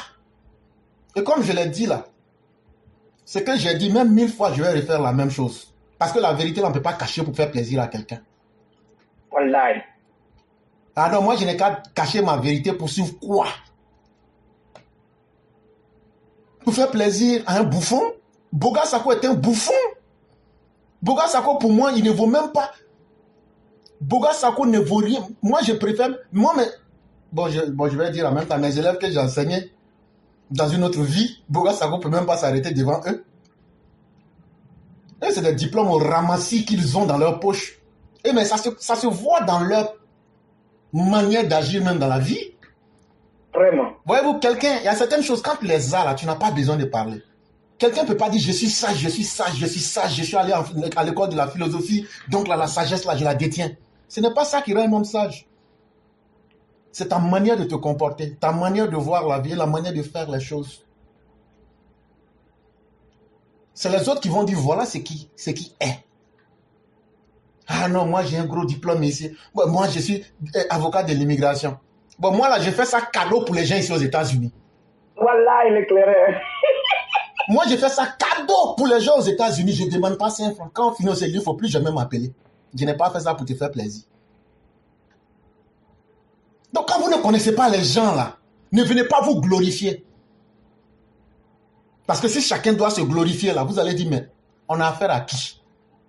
Et comme je l'ai dit là, ce que j'ai dit, même 1000 fois, je vais refaire la même chose. Parce que la vérité, on ne peut pas cacher pour faire plaisir à quelqu'un. Wallahi. Ah non, moi, je n'ai qu'à cacher ma vérité pour suivre quoi? Pour faire plaisir à un bouffon? Boga Sako est un bouffon. Boga Sako, pour moi, il ne vaut même pas. Boga Sako ne vaut rien. Moi, je préfère... Moi, mais... Bon, je vais dire en même temps, mes élèves que j'ai enseignés dans une autre vie, Boga Sako ne peut même pas s'arrêter devant eux. Et c'est des diplômes au ramassis qu'ils ont dans leur poche. Et mais ça se voit dans leur manière d'agir même dans la vie. Vraiment. Voyez-vous, quelqu'un, il y a certaines choses, quand tu les as là, tu n'as pas besoin de parler. Quelqu'un ne peut pas dire je suis sage, je suis sage, je suis sage, je suis allé à l'école de la philosophie, donc là, la sagesse là, je la détiens. Ce n'est pas ça qui rend un homme sage. C'est ta manière de te comporter, ta manière de voir la vie, la manière de faire les choses. C'est les autres qui vont dire voilà ce qui est. Ah non, moi j'ai un gros diplôme ici. Bon, moi je suis avocat de l'immigration. Bon, moi là, je fais ça cadeau pour les gens ici aux États-Unis. Voilà, il est clair. Moi, je fais ça cadeau pour les gens aux États-Unis. Je ne demande pas 5 francs. Quand on finit ce livre, il ne faut plus jamais m'appeler. Je n'ai pas fait ça pour te faire plaisir. Donc, quand vous ne connaissez pas les gens là, ne venez pas vous glorifier. Parce que si chacun doit se glorifier là, vous allez dire, mais on a affaire à qui?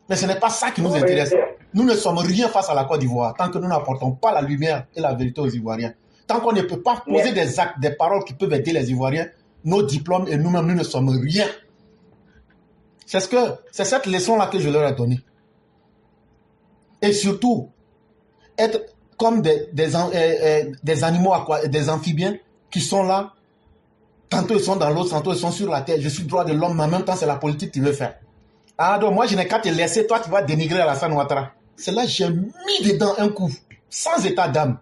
Mais ce n'est pas ça qui nous intéresse. Nous ne sommes rien face à la Côte d'Ivoire tant que nous n'apportons pas la lumière et la vérité aux Ivoiriens. Tant qu'on ne peut pas poser des actes, des paroles qui peuvent aider les Ivoiriens, nos diplômes et nous-mêmes, nous ne sommes rien. C'est cette leçon-là que je leur ai donnée. Et surtout, être comme des animaux, des amphibiens qui sont là, tantôt ils sont dans l'eau, tantôt ils sont sur la terre. Je suis droit de l'homme, mais en même temps, c'est la politique que tu veux faire. Ah donc moi, je n'ai qu'à te laisser, toi, tu vas dénigrer Alassane Ouattara. C'est là que j'ai mis dedans un coup, sans état d'âme.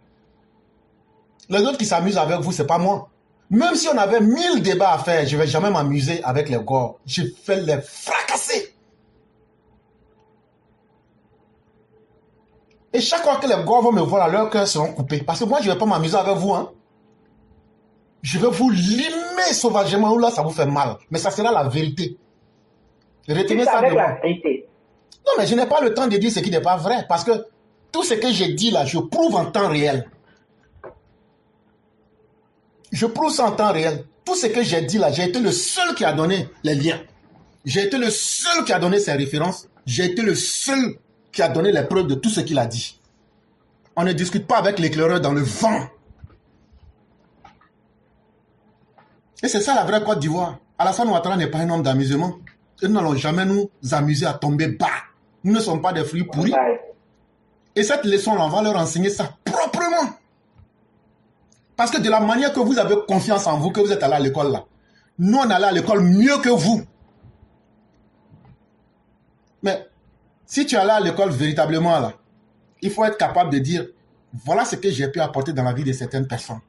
Les autres qui s'amusent avec vous, c'est pas moi. Même si on avait 1000 débats à faire, je ne vais jamais m'amuser avec les Gors. Je vais les fracasser. Et chaque fois que les Gors vont me voir, leurs cœurs seront coupés. Parce que moi, je ne vais pas m'amuser avec vous. Hein. Je vais vous limer sauvagement, ou là, ça vous fait mal. Mais ça sera la vérité. Retenez ça de moi. Non, mais je n'ai pas le temps de dire ce qui n'est pas vrai. Parce que tout ce que j'ai dit là, je prouve en temps réel. Je prouve ça en temps réel. Tout ce que j'ai dit là, j'ai été le seul qui a donné les liens. J'ai été le seul qui a donné ses références. J'ai été le seul qui a donné les preuves de tout ce qu'il a dit. On ne discute pas avec l'éclaireur dans le vent. Et c'est ça la vraie Côte d'Ivoire. Alassane Ouattara n'est pas un homme d'amusement. Et nous n'allons jamais nous amuser à tomber bas. Nous ne sommes pas des fruits pourris. Et cette leçon-là, on va leur enseigner ça proprement. Parce que de la manière que vous avez confiance en vous, que vous êtes allé à l'école là, nous on allait à l'école mieux que vous. Mais si tu es allé à l'école véritablement là, il faut être capable de dire, voilà ce que j'ai pu apporter dans la vie de certaines personnes.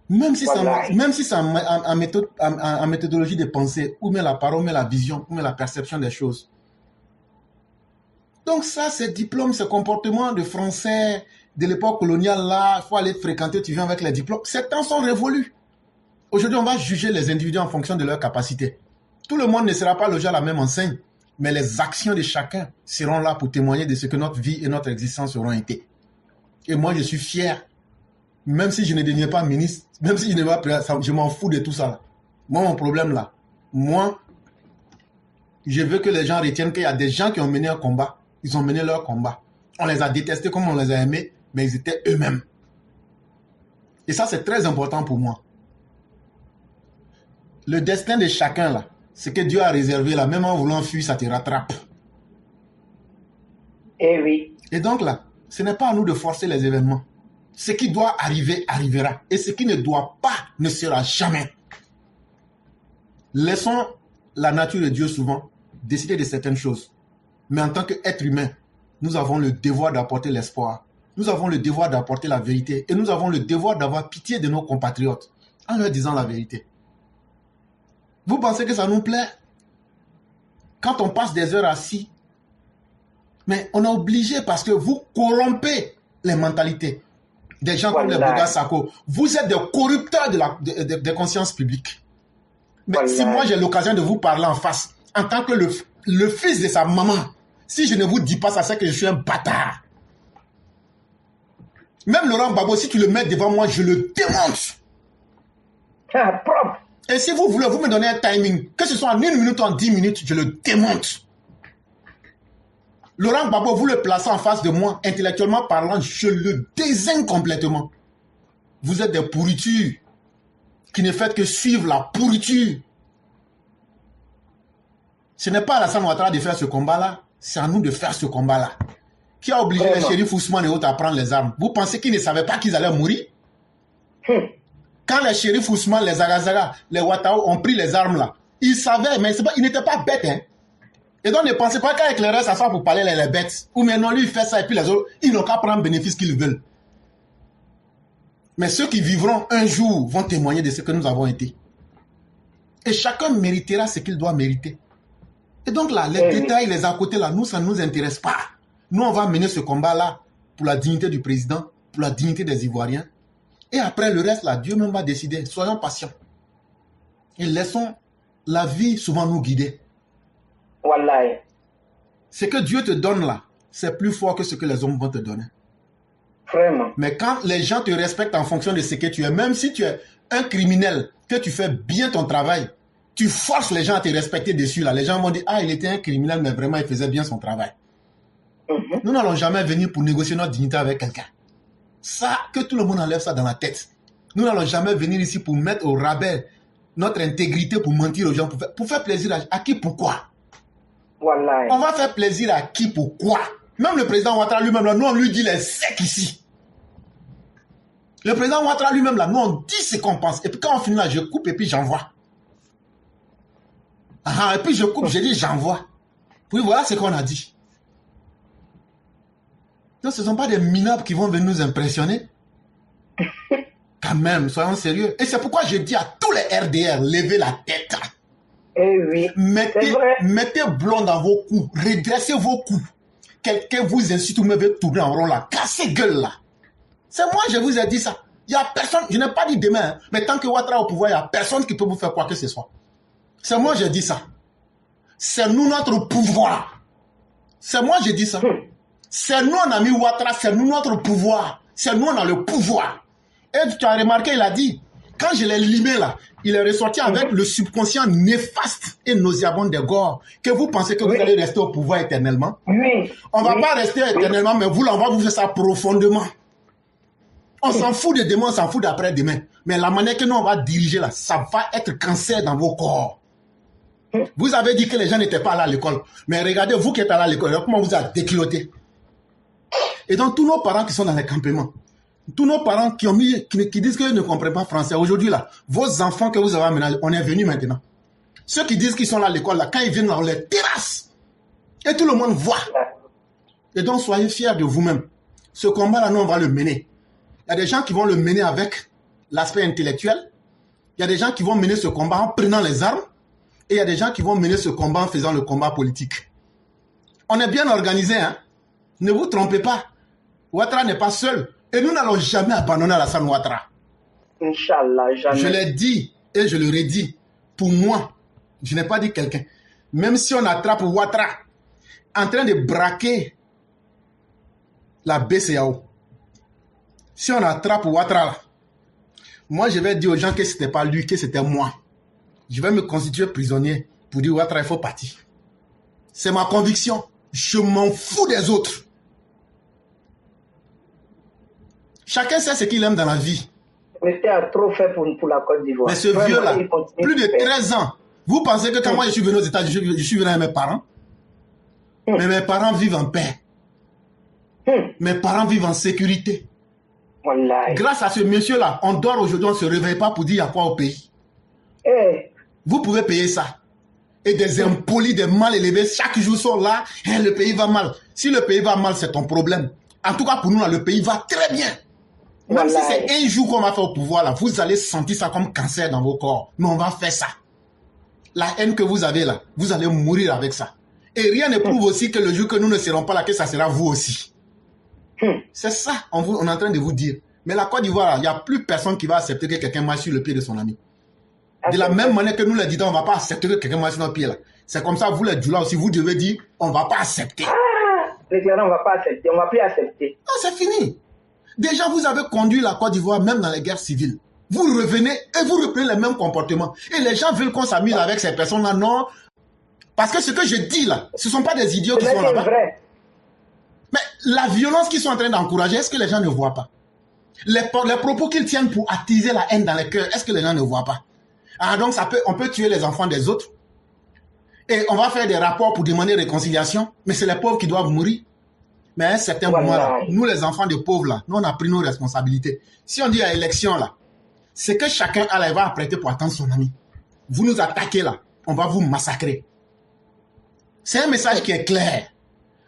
Même si c'est en méthodologie de pensée, ou même la parole, ou même la vision, ou même la perception des choses. Donc ça, ces diplômes, ce comportement de français de l'époque coloniale là, il faut aller fréquenter, tu viens avec les diplômes. Ces temps sont révolus. Aujourd'hui, on va juger les individus en fonction de leur capacité. Tout le monde ne sera pas logé à la même enseigne, mais les actions de chacun seront là pour témoigner de ce que notre vie et notre existence auront été. Et moi, je suis fier, même si je ne deviens pas ministre, même si je ne vais pas, je m'en fous de tout ça. Moi, mon problème là, moi, je veux que les gens retiennent qu'il y a des gens qui ont mené un combat. Ils ont mené leur combat. On les a détestés comme on les a aimés, mais ils étaient eux-mêmes. Et ça, c'est très important pour moi. Le destin de chacun, là, ce que Dieu a réservé, là, même en voulant fuir, ça te rattrape. Eh oui. Et donc là, ce n'est pas à nous de forcer les événements. Ce qui doit arriver, arrivera. Et ce qui ne doit pas, ne sera jamais. Laissons la nature de Dieu souvent décider de certaines choses. Mais en tant qu'être humain, nous avons le devoir d'apporter l'espoir. Nous avons le devoir d'apporter la vérité. Et nous avons le devoir d'avoir pitié de nos compatriotes en leur disant la vérité. Vous pensez que ça nous plaît? Quand on passe des heures assis, mais on est obligé parce que vous corrompez les mentalités. Des gens comme les Bouga Sako. Vous êtes des corrupteurs des consciences publiques. Mais si moi j'ai l'occasion de vous parler en face, en tant que le fils de sa maman, si je ne vous dis pas ça, c'est que je suis un bâtard. Même Laurent Gbagbo, si tu le mets devant moi, je le démonte. Et si vous voulez, vous me donnez un timing, que ce soit en 1 minute ou en 10 minutes, je le démonte. Laurent Gbagbo, vous le placez en face de moi, intellectuellement parlant, je le désigne complètement. Vous êtes des pourritures qui ne faites que suivre la pourriture. Ce n'est pas Alassane Ouattara de faire ce combat-là, c'est à nous de faire ce combat-là. Qui a obligé les shérifs Ousmane et autres à prendre les armes? Vous pensez qu'ils ne savaient pas qu'ils allaient mourir? Quand les shérifs Ousmane, les Agazaga, les Ouattao ont pris les armes là, ils savaient, mais ils n'étaient pas bêtes. Hein? Et donc ne pensez pas qu'avec les restes, ça soit pour parler les bêtes. Ou maintenant lui il fait ça et puis les autres, ils n'ont qu'à prendre le bénéfice qu'ils veulent. Mais ceux qui vivront un jour vont témoigner de ce que nous avons été. Et chacun méritera ce qu'il doit mériter. Et donc là, les détails, les à côté là, nous, ça ne nous intéresse pas. Nous, on va mener ce combat-là pour la dignité du président, pour la dignité des Ivoiriens. Et après, le reste, là, Dieu même va décider. Soyons patients. Et laissons la vie souvent nous guider. Wallahi. Ce que Dieu te donne là, c'est plus fort que ce que les hommes vont te donner. Vraiment. Mais quand les gens te respectent en fonction de ce que tu es, même si tu es un criminel, que tu fais bien ton travail, tu forces les gens à te respecter dessus là. Les gens vont dire, ah, il était un criminel, mais vraiment, il faisait bien son travail. Nous n'allons jamais venir pour négocier notre dignité avec quelqu'un. Ça, que tout le monde enlève ça dans la tête. Nous n'allons jamais venir ici pour mettre au rabais notre intégrité, pour mentir aux gens, pour faire plaisir à qui, pourquoi? Wallahi. On va faire plaisir à qui, pourquoi? Même le président Ouattara lui-même, là, nous on lui dit les secs ici. Le président Ouattara lui-même, là, nous on dit ce qu'on pense. Et puis quand on finit là, je coupe et puis j'envoie. Et puis je coupe, je dis j'envoie. Puis voilà ce qu'on a dit. Donc ce ne sont pas des minables qui vont venir nous impressionner. Quand même, soyons sérieux. Et c'est pourquoi je dis à tous les RDR, levez la tête. Eh oui, mettez blanc dans vos coups, redressez vos coups. Quelqu'un vous incite ou me veut tourner en rond là, cassez gueule là. C'est moi, je vous ai dit ça. Il n'y a personne, je n'ai pas dit demain, hein, mais tant que Ouattara au pouvoir, il n'y a personne qui peut vous faire quoi que ce soit. C'est moi, j'ai dit ça. C'est nous notre pouvoir. C'est moi, j'ai dit ça. C'est nous, on a mis Ouattara, c'est nous notre pouvoir. C'est nous, on a le pouvoir. Et tu as remarqué, il a dit, quand je l'ai limé là, il est ressorti avec le subconscient néfaste et nauséabond des Gore, que vous pensez que vous allez rester au pouvoir éternellement. On ne va pas rester éternellement, mais vous, là, on va vous faire ça profondément. On s'en fout de demain, on s'en fout d'après-demain. Mais la manière que nous, on va diriger là, ça va être cancer dans vos corps. Vous avez dit que les gens n'étaient pas là à l'école. Mais regardez, vous qui êtes allé à l'école, comment vous avez décloté. Et donc, tous nos parents qui sont dans les campements, tous nos parents qui disent qu'ils ne comprennent pas français, aujourd'hui là, vos enfants que vous avez amenés, on est venus maintenant. Ceux qui disent qu'ils sont là à l'école, là, quand ils viennent, on les terrasse. Et tout le monde voit. Et donc, soyez fiers de vous-même. Ce combat-là, nous, on va le mener. Il y a des gens qui vont le mener avec l'aspect intellectuel. Il y a des gens qui vont mener ce combat en prenant les armes. Et il y a des gens qui vont mener ce combat en faisant le combat politique. On est bien organisé, hein. Ne vous trompez pas. Ouattara n'est pas seul. Et nous n'allons jamais abandonner Alassane Ouattara. Inch'Allah, jamais. Je l'ai dit et je le redis. Pour moi, je n'ai pas dit quelqu'un. Même si on attrape Ouattara en train de braquer la BCAO, si on attrape Ouattara, moi je vais dire aux gens que ce n'était pas lui, que c'était moi. Je vais me constituer prisonnier pour dire Ouattara, il faut partir. C'est ma conviction. Je m'en fous des autres. Chacun sait ce qu'il aime dans la vie. C'était un trophée pour la Côte d'Ivoire. Mais ce vieux-là, plus de 13 ans, vous pensez que quand moi je suis venu aux États-Unis, je suis venu avec mes parents? Mais mes parents vivent en paix. Mes parents vivent en sécurité. Grâce à ce monsieur-là, on dort aujourd'hui, on ne se réveille pas pour dire il y a quoi au pays. Vous pouvez payer ça. Et des impolis, des mal élevés, chaque jour sont là, et le pays va mal. Si le pays va mal, c'est ton problème. En tout cas, pour nous, là, le pays va très bien. Même si c'est un jour qu'on va faire au pouvoir, là, vous allez sentir ça comme cancer dans vos corps. Mais on va faire ça. La haine que vous avez là, vous allez mourir avec ça. Et rien ne prouve aussi que le jour que nous ne serons pas là, que ça sera vous aussi. C'est ça, on est en train de vous dire. Mais la Côte d'Ivoire, il n'y a plus personne qui va accepter que quelqu'un marche sur le pied de son ami. De la même manière que nous les disons, on ne va pas accepter que quelqu'un marche sur notre pied là. C'est comme ça, vous les Djoula aussi, vous devez dire, on ne va pas accepter. On ne va pas accepter, on ne va plus accepter. Non, c'est fini. Déjà, vous avez conduit la Côte d'Ivoire même dans les guerres civiles. Vous revenez et vous reprenez les mêmes comportements. Et les gens veulent qu'on s'amuse avec ces personnes-là. Non. Parce que ce que je dis là, ce ne sont pas des idiots qui sont là-bas. Mais la violence qu'ils sont en train d'encourager, est-ce que les gens ne voient pas? Les propos qu'ils tiennent pour attiser la haine dans les cœurs, est-ce que les gens ne voient pas? Ah, donc on peut tuer les enfants des autres. Et on va faire des rapports pour demander réconciliation. Mais c'est les pauvres qui doivent mourir. Mais à un certain moment là, nous les enfants des pauvres là, nous on a pris nos responsabilités. Si on dit à l'élection là, c'est que chacun a la va apprêter pour attendre son ami. Vous nous attaquez là, on va vous massacrer. C'est un message qui est clair.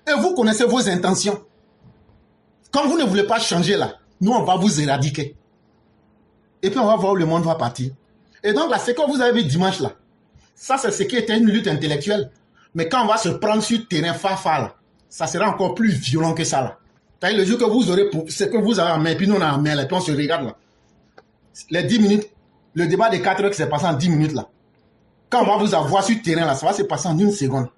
Et vous connaissez vos intentions. Comme vous ne voulez pas changer là, nous on va vous éradiquer. Et puis on va voir où le monde va partir. Et donc là, c'est que vous avez vu dimanche là. Ça c'est ce qui était une lutte intellectuelle. Mais quand on va se prendre sur terrain fa là, ça sera encore plus violent que ça là. C'est-à-dire le jour que vous aurez, ce que vous avez en main, puis nous on a en main, là, puis on se regarde là. Les 10 minutes, le débat des 4 heures qui s'est passé en 10 minutes là. Quand on va vous avoir sur terrain là, ça va se passer en 1 seconde.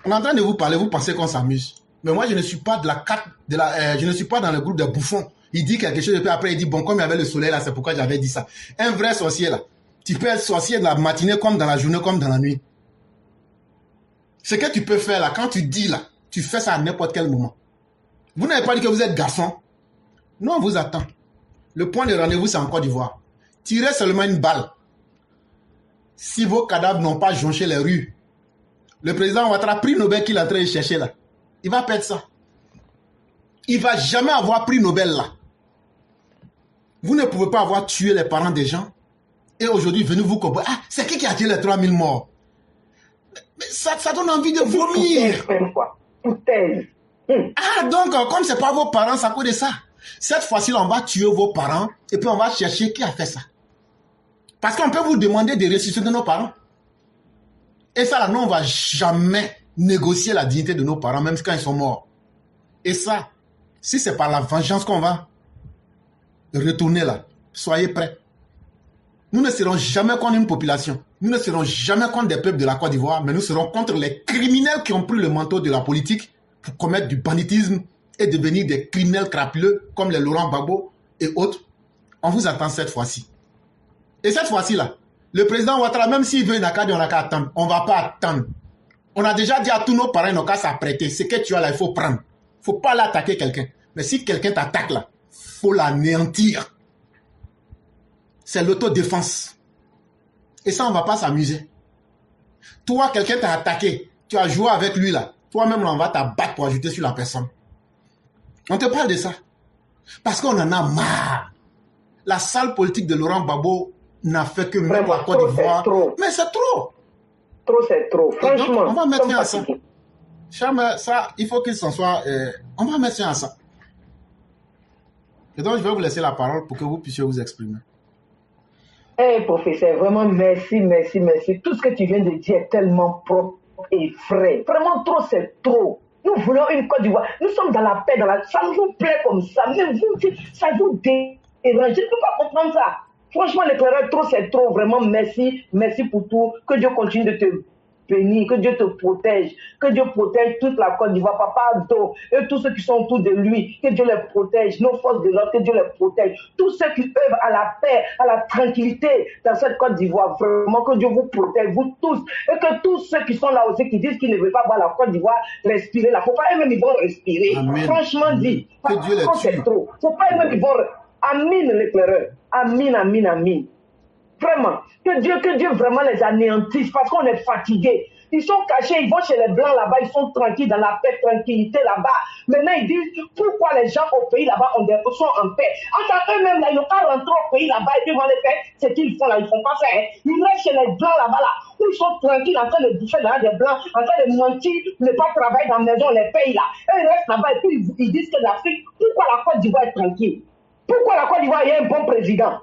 On est en train de vous parler, vous pensez qu'on s'amuse. Mais moi je ne suis pas je ne suis pas dans le groupe de bouffons. Il dit quelque chose et puis après il dit bon comme il y avait le soleil là, c'est pourquoi j'avais dit ça. Un vrai sorcier là, tu peux être sorcier de la matinée comme dans la journée comme dans la nuit. Ce que tu peux faire là, quand tu dis là, tu fais ça à n'importe quel moment. Vous n'avez pas dit que vous êtes garçon. Nous, on vous attend. Le point de rendez-vous, c'est en Côte d'Ivoire. Tirez seulement une balle. Si vos cadavres n'ont pas jonché les rues, le président Ouattara, prix Nobel qu'il est en train de chercher là, il va perdre ça. Il ne va jamais avoir prix Nobel là. Vous ne pouvez pas avoir tué les parents des gens et aujourd'hui, venez vous comprendre. Ah, c'est qui a tué les 3000 morts? Mais ça donne envie de vomir. Ah, donc, comme ce n'est pas vos parents, ça cause de ça. Cette fois-ci, on va tuer vos parents et puis on va chercher qui a fait ça. Parce qu'on peut vous demander de ressusciter nos parents. Et ça, là, nous, on ne va jamais négocier la dignité de nos parents, même quand ils sont morts. Et ça, si c'est par la vengeance qu'on va retourner là, soyez prêts. Nous ne serons jamais contre une population. Nous ne serons jamais contre des peuples de la Côte d'Ivoire, mais nous serons contre les criminels qui ont pris le manteau de la politique pour commettre du banditisme et devenir des criminels crapuleux comme les Laurent Gbagbo et autres, on vous attend cette fois-ci. Et cette fois-ci-là, le président Ouattara, même s'il veut, on n'a qu'à attendre. On ne va pas attendre. On a déjà dit à tous nos parents, on n'a qu'à s'apprêter. Ce que tu as là, il faut prendre. Il ne faut pas l'attaquer quelqu'un. Mais si quelqu'un t'attaque là, il faut l'anéantir. C'est l'autodéfense. Et ça, on ne va pas s'amuser. Toi, quelqu'un t'a attaqué. Tu as joué avec lui là. Toi-même, là, on va t'abattre pour ajouter sur la personne. On te parle de ça. Parce qu'on en a marre. La sale politique de Laurent Gbagbo n'a fait que mettre la Côte d'Ivoire. Mais c'est trop. Trop, c'est trop. Franchement. Donc, on va mettre fin à ça. Chame, ça, il faut qu'il s'en soit. On va mettre fin à ça. Et donc, je vais vous laisser la parole pour que vous puissiez vous exprimer. Professeur, vraiment merci, merci, merci. Tout ce que tu viens de dire est tellement propre et frais. Vraiment trop, c'est trop. Nous voulons une Côte d'Ivoire. Nous sommes dans la paix, ça nous plaît comme ça. Mais vous, ça vous dérange. Je ne peux pas comprendre ça. Franchement, l'éclaireur, trop, c'est trop. Vraiment, merci. Merci pour tout. Que Dieu continue de te bénir. Que Dieu te protège. Que Dieu protège toute la Côte d'Ivoire. Papa Ado et tous ceux qui sont autour de lui. Que Dieu les protège. Nos forces de l'ordre, que Dieu les protège. Tous ceux qui œuvrent à la paix, à la tranquillité dans cette Côte d'Ivoire. Vraiment, que Dieu vous protège, vous tous. Et que tous ceux qui sont là aussi, qui disent qu'ils ne veulent pas voir la Côte d'Ivoire respirer là. Faut pas eux-mêmes, ils vont respirer. Amen. Franchement dit. Que Dieu les tue. C'est trop. Faut pas eux-mêmes, ils vont. Amin, l'éclaireur. Amin, amin, amin. Vraiment. Que Dieu vraiment les anéantisse parce qu'on est fatigué. Ils sont cachés, ils vont chez les Blancs là-bas, ils sont tranquilles dans la paix, tranquillité là-bas. Maintenant, ils disent pourquoi les gens au pays là-bas sont en paix. Enfin, eux-mêmes là, ils n'ont pas rentré au pays là-bas et puis vont les faire ce qu'ils font là, ils ne font pas ça. Hein. Ils restent chez les Blancs là-bas là, où ils sont tranquilles en train de bouffer là des Blancs, en train de mentir, ne pas travailler dans la maison, les pays là. Et ils restent là-bas et puis ils disent que l'Afrique, pourquoi la Côte d'Ivoire est tranquille? Pourquoi la Côte d'Ivoire, il y a un bon président?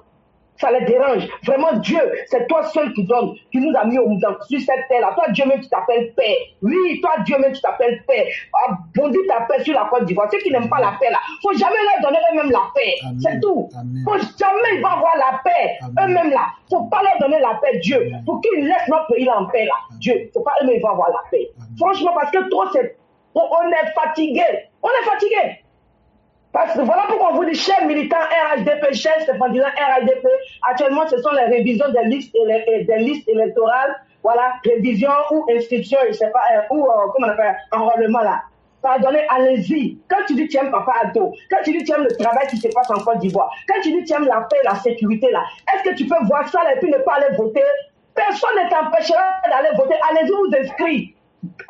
Ça les dérange. Vraiment, Dieu, c'est toi seul qui donne, qui nous a mis sur cette terre-là. Toi, Dieu même, tu t'appelles paix. Oui, toi, Dieu même, tu t'appelles paix. Abondis ta paix sur la Côte d'Ivoire. Ceux qui n'aiment pas la paix, là, faut jamais leur donner eux-mêmes la paix. C'est tout. Amen. Faut jamais ils vont avoir la paix. Eux-mêmes, là, faut pas leur donner la paix, Dieu. Amen. Pour qu'ils laissent notre pays là en paix, là. Dieu, faut pas eux-mêmes ils vont avoir la paix. Franchement, parce que trop, c'est... On est fatigué. On est fatigué. Parce que voilà pourquoi on vous dit, chers militants RHDP, chers sympathisants RHDP, actuellement ce sont les révisions des listes électorales, voilà, révision ou inscription, je sais pas, ou comment on appelle, enrôlement là. Pardonnez, allez-y. Quand tu dis que tu aimes Papa Ado, quand tu dis que tu aimes le travail qui se passe en Côte d'Ivoire, quand tu dis que tu aimes la paix, la sécurité là, est-ce que tu peux voir ça là, et puis ne pas aller voter? Personne ne t'empêchera d'aller voter. Allez-y vous inscrire.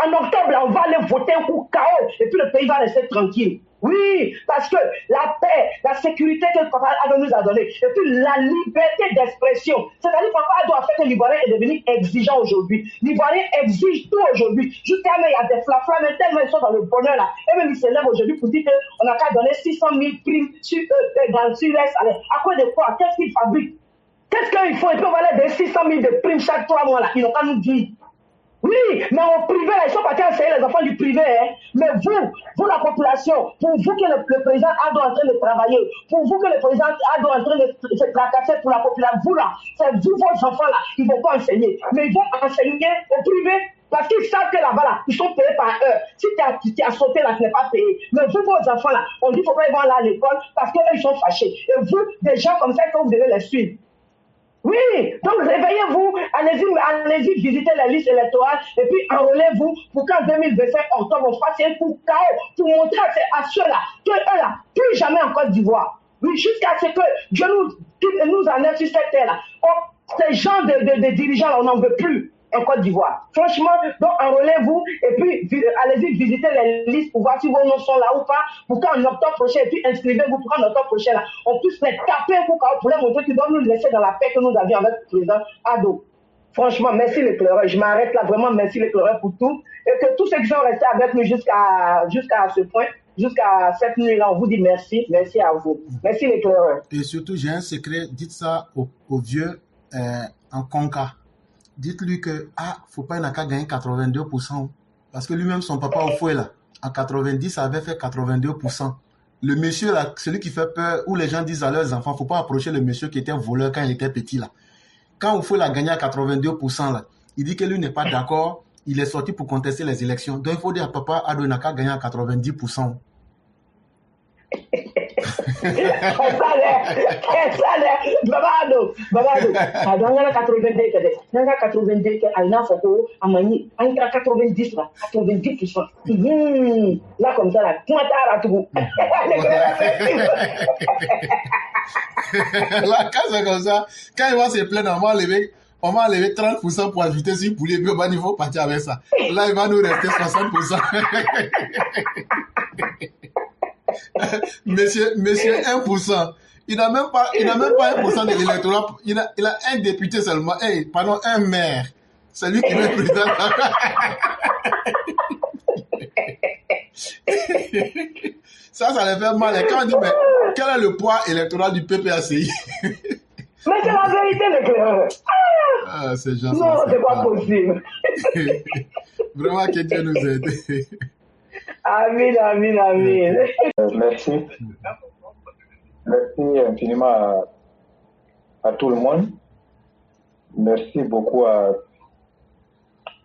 En octobre, là, on va aller voter un coup KO et puis le pays va rester tranquille. Oui, parce que la paix, la sécurité que Papa Ado nous a donnée, et puis la liberté d'expression. C'est-à-dire que Papa Ado a fait que l'Ivoirien est devenu exigeant aujourd'hui. L'Ivoirien exige tout aujourd'hui. Jusqu'à même, il y a des flaflas, mais tellement ils sont dans le bonheur là. Et même ils se lèvent aujourd'hui pour dire qu'on n'a qu'à donner 600 000 primes sur l'Est. À quoi de quoi? Qu'est-ce qu'ils fabriquent? Qu'est-ce qu'ils font? Ils peuvent aller des 600 000 de primes chaque 3 mois là. Ils n'ont qu'à nous dire. Oui, mais au privé, là, ils sont partis enseigner les enfants du privé. Hein. Mais vous, la population, pour vous que le président Ado est en train de travailler, pour vous que le président Ado est en train de se tracasser pour la population, vous là, c'est vous, vos enfants là, ils ne vont pas enseigner. Mais ils vont enseigner au privé parce qu'ils savent que là-bas, là, ils sont payés par heure. Si tu as sauté là, tu n'es pas payé. Mais vous, vos enfants là, on dit qu'il ne faut pas ils vont aller à l'école parce qu'eux, ils sont fâchés. Et vous, des gens comme ça, que vous devez les suivre. Oui, donc réveillez-vous, allez-y visiter les listes électorales et puis enrôlez-vous pour qu'en 2025, octobre, on fasse un coup KO pour montrer à ceux-là qu'eux là, plus jamais en Côte d'Ivoire. Oui, jusqu'à ce que Dieu nous enlève sur cette terre-là. Oh, ces gens de dirigeants-là, on n'en veut plus en Côte d'Ivoire. Franchement, donc enrôlez-vous et puis allez-y visiter les listes pour voir si vos noms sont là ou pas, pour qu'en octobre prochain, et puis inscrivez-vous pour qu'en octobre prochain, là, on puisse les taper un coup pour les montrer qu'ils doivent nous laisser dans la paix que nous avions avec le président Ado. Franchement, merci l'éclaireur. Je m'arrête là, vraiment merci l'éclaireur pour tout. Et que tous ceux qui sont restés avec nous jusqu'à ce point, jusqu'à cette nuit-là, on vous dit merci. Merci à vous. Merci l'éclaireur. Et surtout, j'ai un secret, dites ça au vieux en Conca. Dites-lui que, faut pas, il n'a qu'à gagner 82%. Parce que lui-même, son papa au fouet, là, en 90, avait fait 82%. Le monsieur, là, celui qui fait peur, où les gens disent à leurs enfants, faut pas approcher le monsieur qui était voleur quand il était petit, là. Quand au fouet, il a gagné à 82%, là, il dit que lui n'est pas d'accord, il est sorti pour contester les élections. Donc, il faut dire à papa, Ado n'a qu'à gagner à 90%. Babado. Adanga 82, nanga 82, alna foko, amani, entre 90 là, 90%. Là, comme ça, là, tu m'as tout. Là, quand c'est comme ça, quand il va se plaindre, on va enlever 30% pour ajouter sur poulet, puis il faut partir avec ça. Là, il va nous rester 60%. Monsieur 1%. Il n'a même pas 1% de l'électorat. Il a un député seulement. Pardon, un maire. C'est lui qui est le président. Ça les fait mal. Et quand on dit, mais quel est le poids électoral du PPACI? Mais c'est la vérité, le clair. Ah, c'est gentil. Non, c'est pas possible. Vraiment que Dieu nous aide. Amen. Merci. Merci infiniment à tout le monde. Merci beaucoup à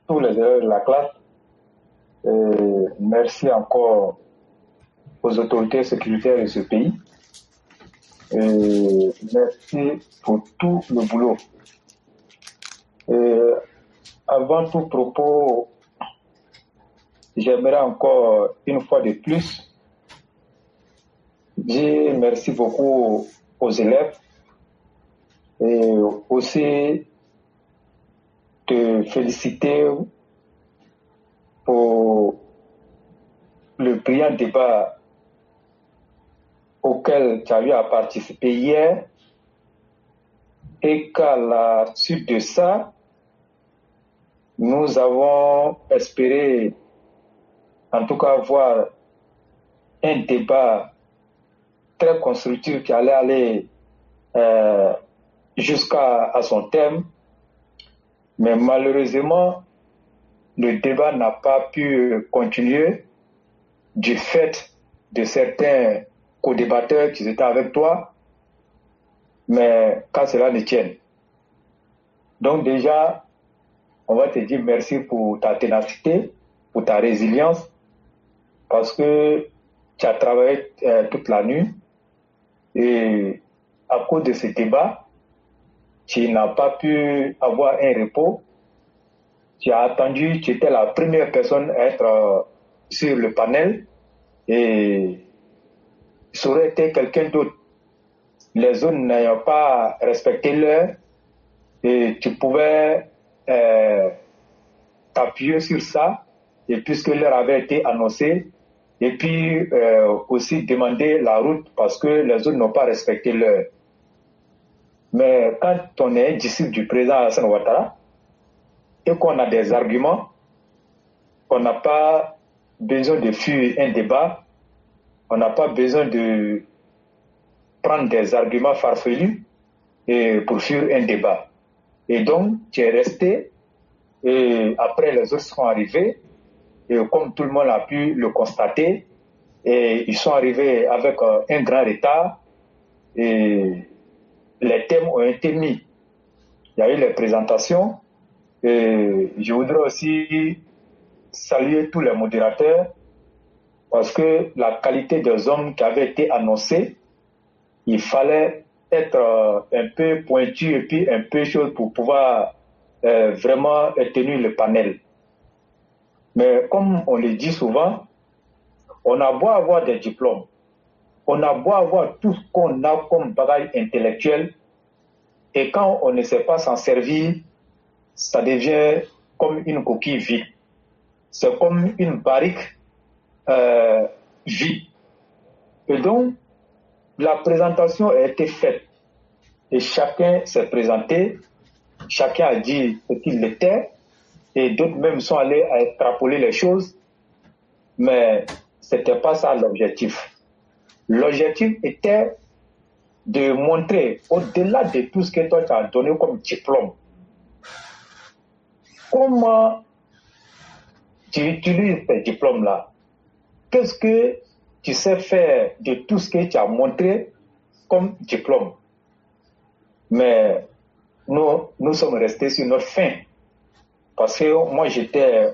tous les élèves de la classe. Et merci encore aux autorités sécuritaires de ce pays. Et merci pour tout le boulot. Et avant tout propos, j'aimerais encore une fois de plus dire merci beaucoup aux élèves et aussi te féliciter pour le brillant débat auquel tu as eu à participer hier et qu'à la suite de ça, nous avons espéré en tout cas avoir un débat très constructif qui allait aller jusqu'à son terme. Mais malheureusement, le débat n'a pas pu continuer du fait de certains co-débatteurs qui étaient avec toi, mais qu'à cela ne tienne. Donc déjà, on va te dire merci pour ta ténacité, pour ta résilience, parce que tu as travaillé toute la nuit et à cause de ce débat, tu n'as pas pu avoir un repos. Tu as attendu, tu étais la première personne à être sur le panel et ça aurait été quelqu'un d'autre. Les autres n'ayant pas respecté l'heure et tu pouvais t'appuyer sur ça et puisque l'heure avait été annoncée et puis aussi demander la route parce que les autres n'ont pas respecté l'heure. Mais quand on est disciple du président Alassane Ouattara et qu'on a des arguments, on n'a pas besoin de fuir un débat, on n'a pas besoin de prendre des arguments farfelus et pour fuir un débat. Et donc, tu es resté et après les autres sont arrivés et comme tout le monde a pu le constater, et ils sont arrivés avec un grand retard et les thèmes ont été mis. Il y a eu les présentations et je voudrais aussi saluer tous les modérateurs parce que la qualité des hommes qui avaient été annoncés, il fallait être un peu pointu et puis un peu chaud pour pouvoir vraiment tenir le panel. Mais comme on le dit souvent, on a beau avoir des diplômes, on a beau avoir tout ce qu'on a comme bagage intellectuel, et quand on ne sait pas s'en servir, ça devient comme une coquille vide. C'est comme une barrique vide. Et donc, la présentation a été faite. Et chacun s'est présenté, chacun a dit ce qu'il était, et d'autres même sont allés à extrapoler les choses, mais ce n'était pas ça l'objectif. L'objectif était de montrer, au-delà de tout ce que toi tu as donné comme diplôme, comment tu utilises ces diplômes-là. Qu'est-ce que tu sais faire de tout ce que tu as montré comme diplôme. Mais nous sommes restés sur notre faim. Parce que moi, j'étais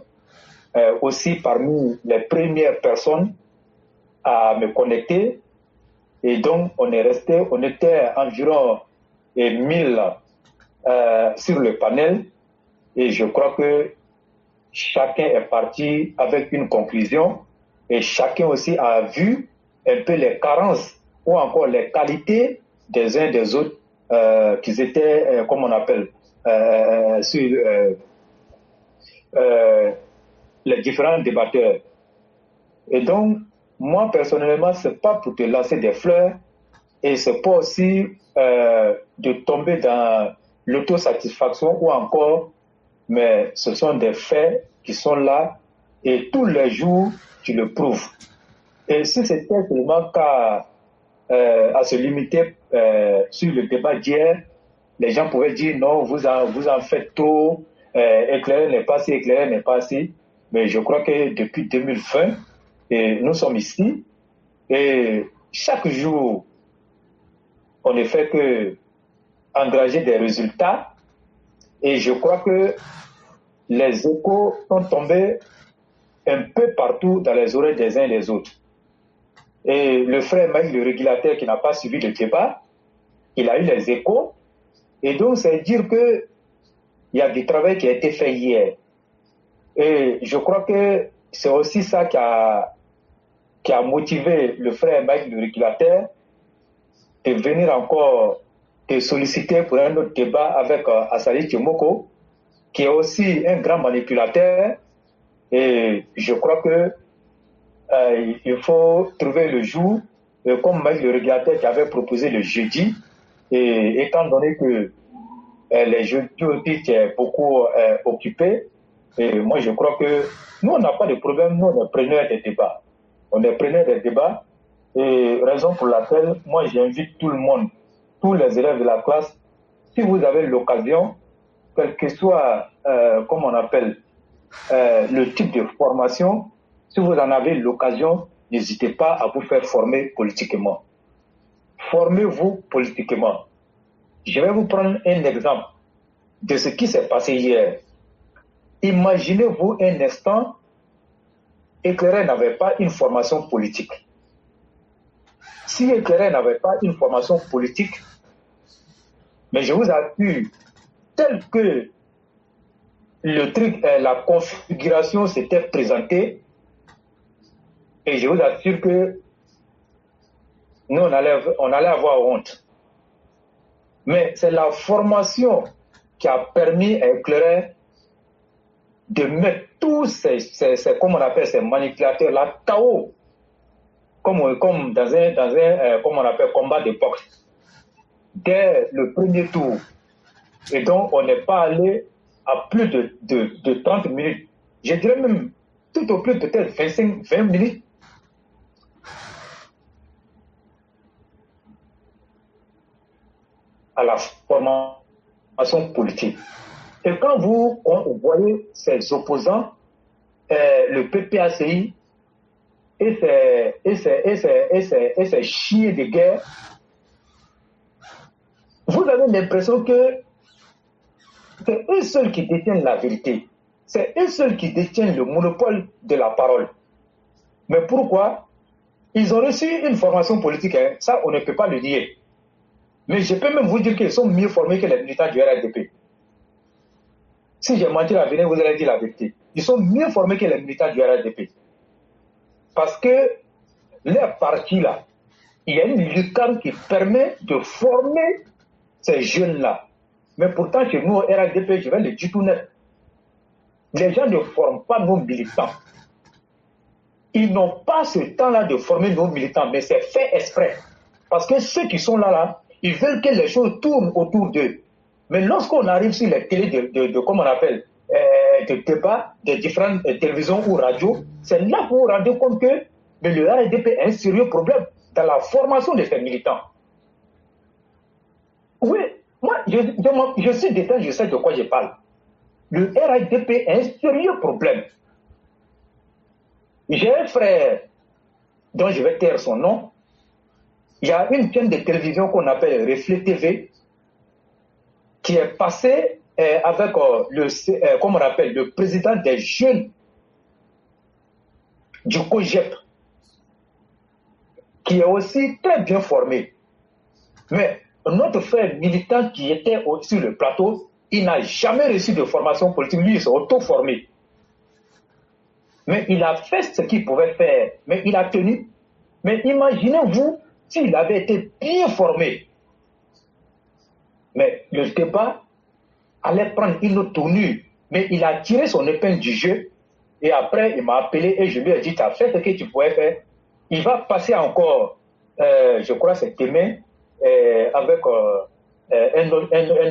aussi parmi les premières personnes à me connecter Et donc, on était environ 1000 sur le panel. Et je crois que chacun est parti avec une conclusion. Et chacun aussi a vu un peu les carences ou encore les qualités des uns des autres qu'ils étaient, comme on appelle, sur les différents débatteurs. Et donc, moi, personnellement, c'est pas pour te lancer des fleurs et c'est pas aussi de tomber dans l'autosatisfaction ou encore, mais ce sont des faits qui sont là et tous les jours, tu le prouves. Et si c'était seulement qu'à se limiter sur le débat d'hier, les gens pouvaient dire non, vous en faites trop, éclairer n'est pas si, éclairer n'est pas si. Mais je crois que depuis 2020, et nous sommes ici, et chaque jour, on ne fait que engager des résultats, et je crois que les échos sont tombés un peu partout dans les oreilles des uns et des autres. Et le frère Maïk, le régulateur qui n'a pas suivi le débat, il a eu les échos, et donc c'est dire qu'il y a du travail qui a été fait hier. Et je crois que c'est aussi ça qui a motivé le frère Maïk, le régulateur, de venir encore te solliciter pour un autre débat avec Assali Tchimoko, qui est aussi un grand manipulateur. Et je crois que il faut trouver le jour, comme Maïk, le régulateur qui avait proposé le jeudi, et étant donné que les jeudis aussi étaient beaucoup occupés, et moi je crois que nous on n'a pas de problème, nous on est preneurs des débats. On est preneurs des débats, et raison pour laquelle moi j'invite tout le monde, tous les élèves de la classe, si vous avez l'occasion, quel que soit, comme on appelle, le type de formation, si vous en avez l'occasion, n'hésitez pas à vous faire former politiquement. Formez-vous politiquement. Je vais vous prendre un exemple de ce qui s'est passé hier. Imaginez-vous un instant, Éclairé n'avait pas une formation politique. Si Éclairé n'avait pas une formation politique, mais je vous assure, tel que le truc, la configuration s'était présentée, et je vous assure que nous, on allait avoir honte. Mais c'est la formation qui a permis à Éclairé de mettre tous ces comme on appelle, ces manipulateurs-là, KO, comme dans un comme on appelle, combat de boxe, dès le premier tour. Et donc, on n'est pas allé à plus de 30 minutes. Je dirais même, tout au plus, peut-être 20 minutes. À la formation politique. Et quand vous voyez ces opposants, le PPACI et ces chiens de guerre, vous avez l'impression que c'est eux seuls qui détiennent la vérité. C'est eux seuls qui détiennent le monopole de la parole. Mais pourquoi? Ils ont reçu une formation politique, hein. Ça on ne peut pas le nier. Mais je peux même vous dire qu'ils sont mieux formés que les militants du RHDP. Si j'ai menti la vérité, vous allez dire la vérité. Ils sont mieux formés que les militants du RHDP. Parce que les partis là, il y a une lucarne qui permet de former ces jeunes-là. Mais pourtant, chez nous, au RHDP, je vais le dire tout net. Les gens ne forment pas nos militants. Ils n'ont pas ce temps-là de former nos militants, mais c'est fait exprès. Parce que ceux qui sont là, ils veulent que les choses tournent autour d'eux. Mais lorsqu'on arrive sur les télés de comment on appelle, de débats de différentes télévisions ou radios, c'est là que vous vous rendez compte que le RHDP a un sérieux problème dans la formation de ces militants. Oui, moi, je suis détaillé, je sais de quoi je parle. Le RHDP a un sérieux problème. J'ai un frère dont je vais taire son nom. Il y a une chaîne de télévision qu'on appelle Reflet TV qui est passée avec comme on appelle, le président des jeunes du COGEP. qui est aussi très bien formé. Mais notre frère militant qui était sur le plateau, il n'a jamais reçu de formation politique. Lui, il s'est auto-formé. Mais il a fait ce qu'il pouvait faire. Mais il a tenu. Mais imaginez-vous s'il avait été bien formé. Mais le débat allait prendre une autre tournure. Mais il a tiré son épingle du jeu. Et après, il m'a appelé et je lui ai dit, tu as fait ce que tu pouvais faire. Il va passer encore, je crois, c'est demain, avec un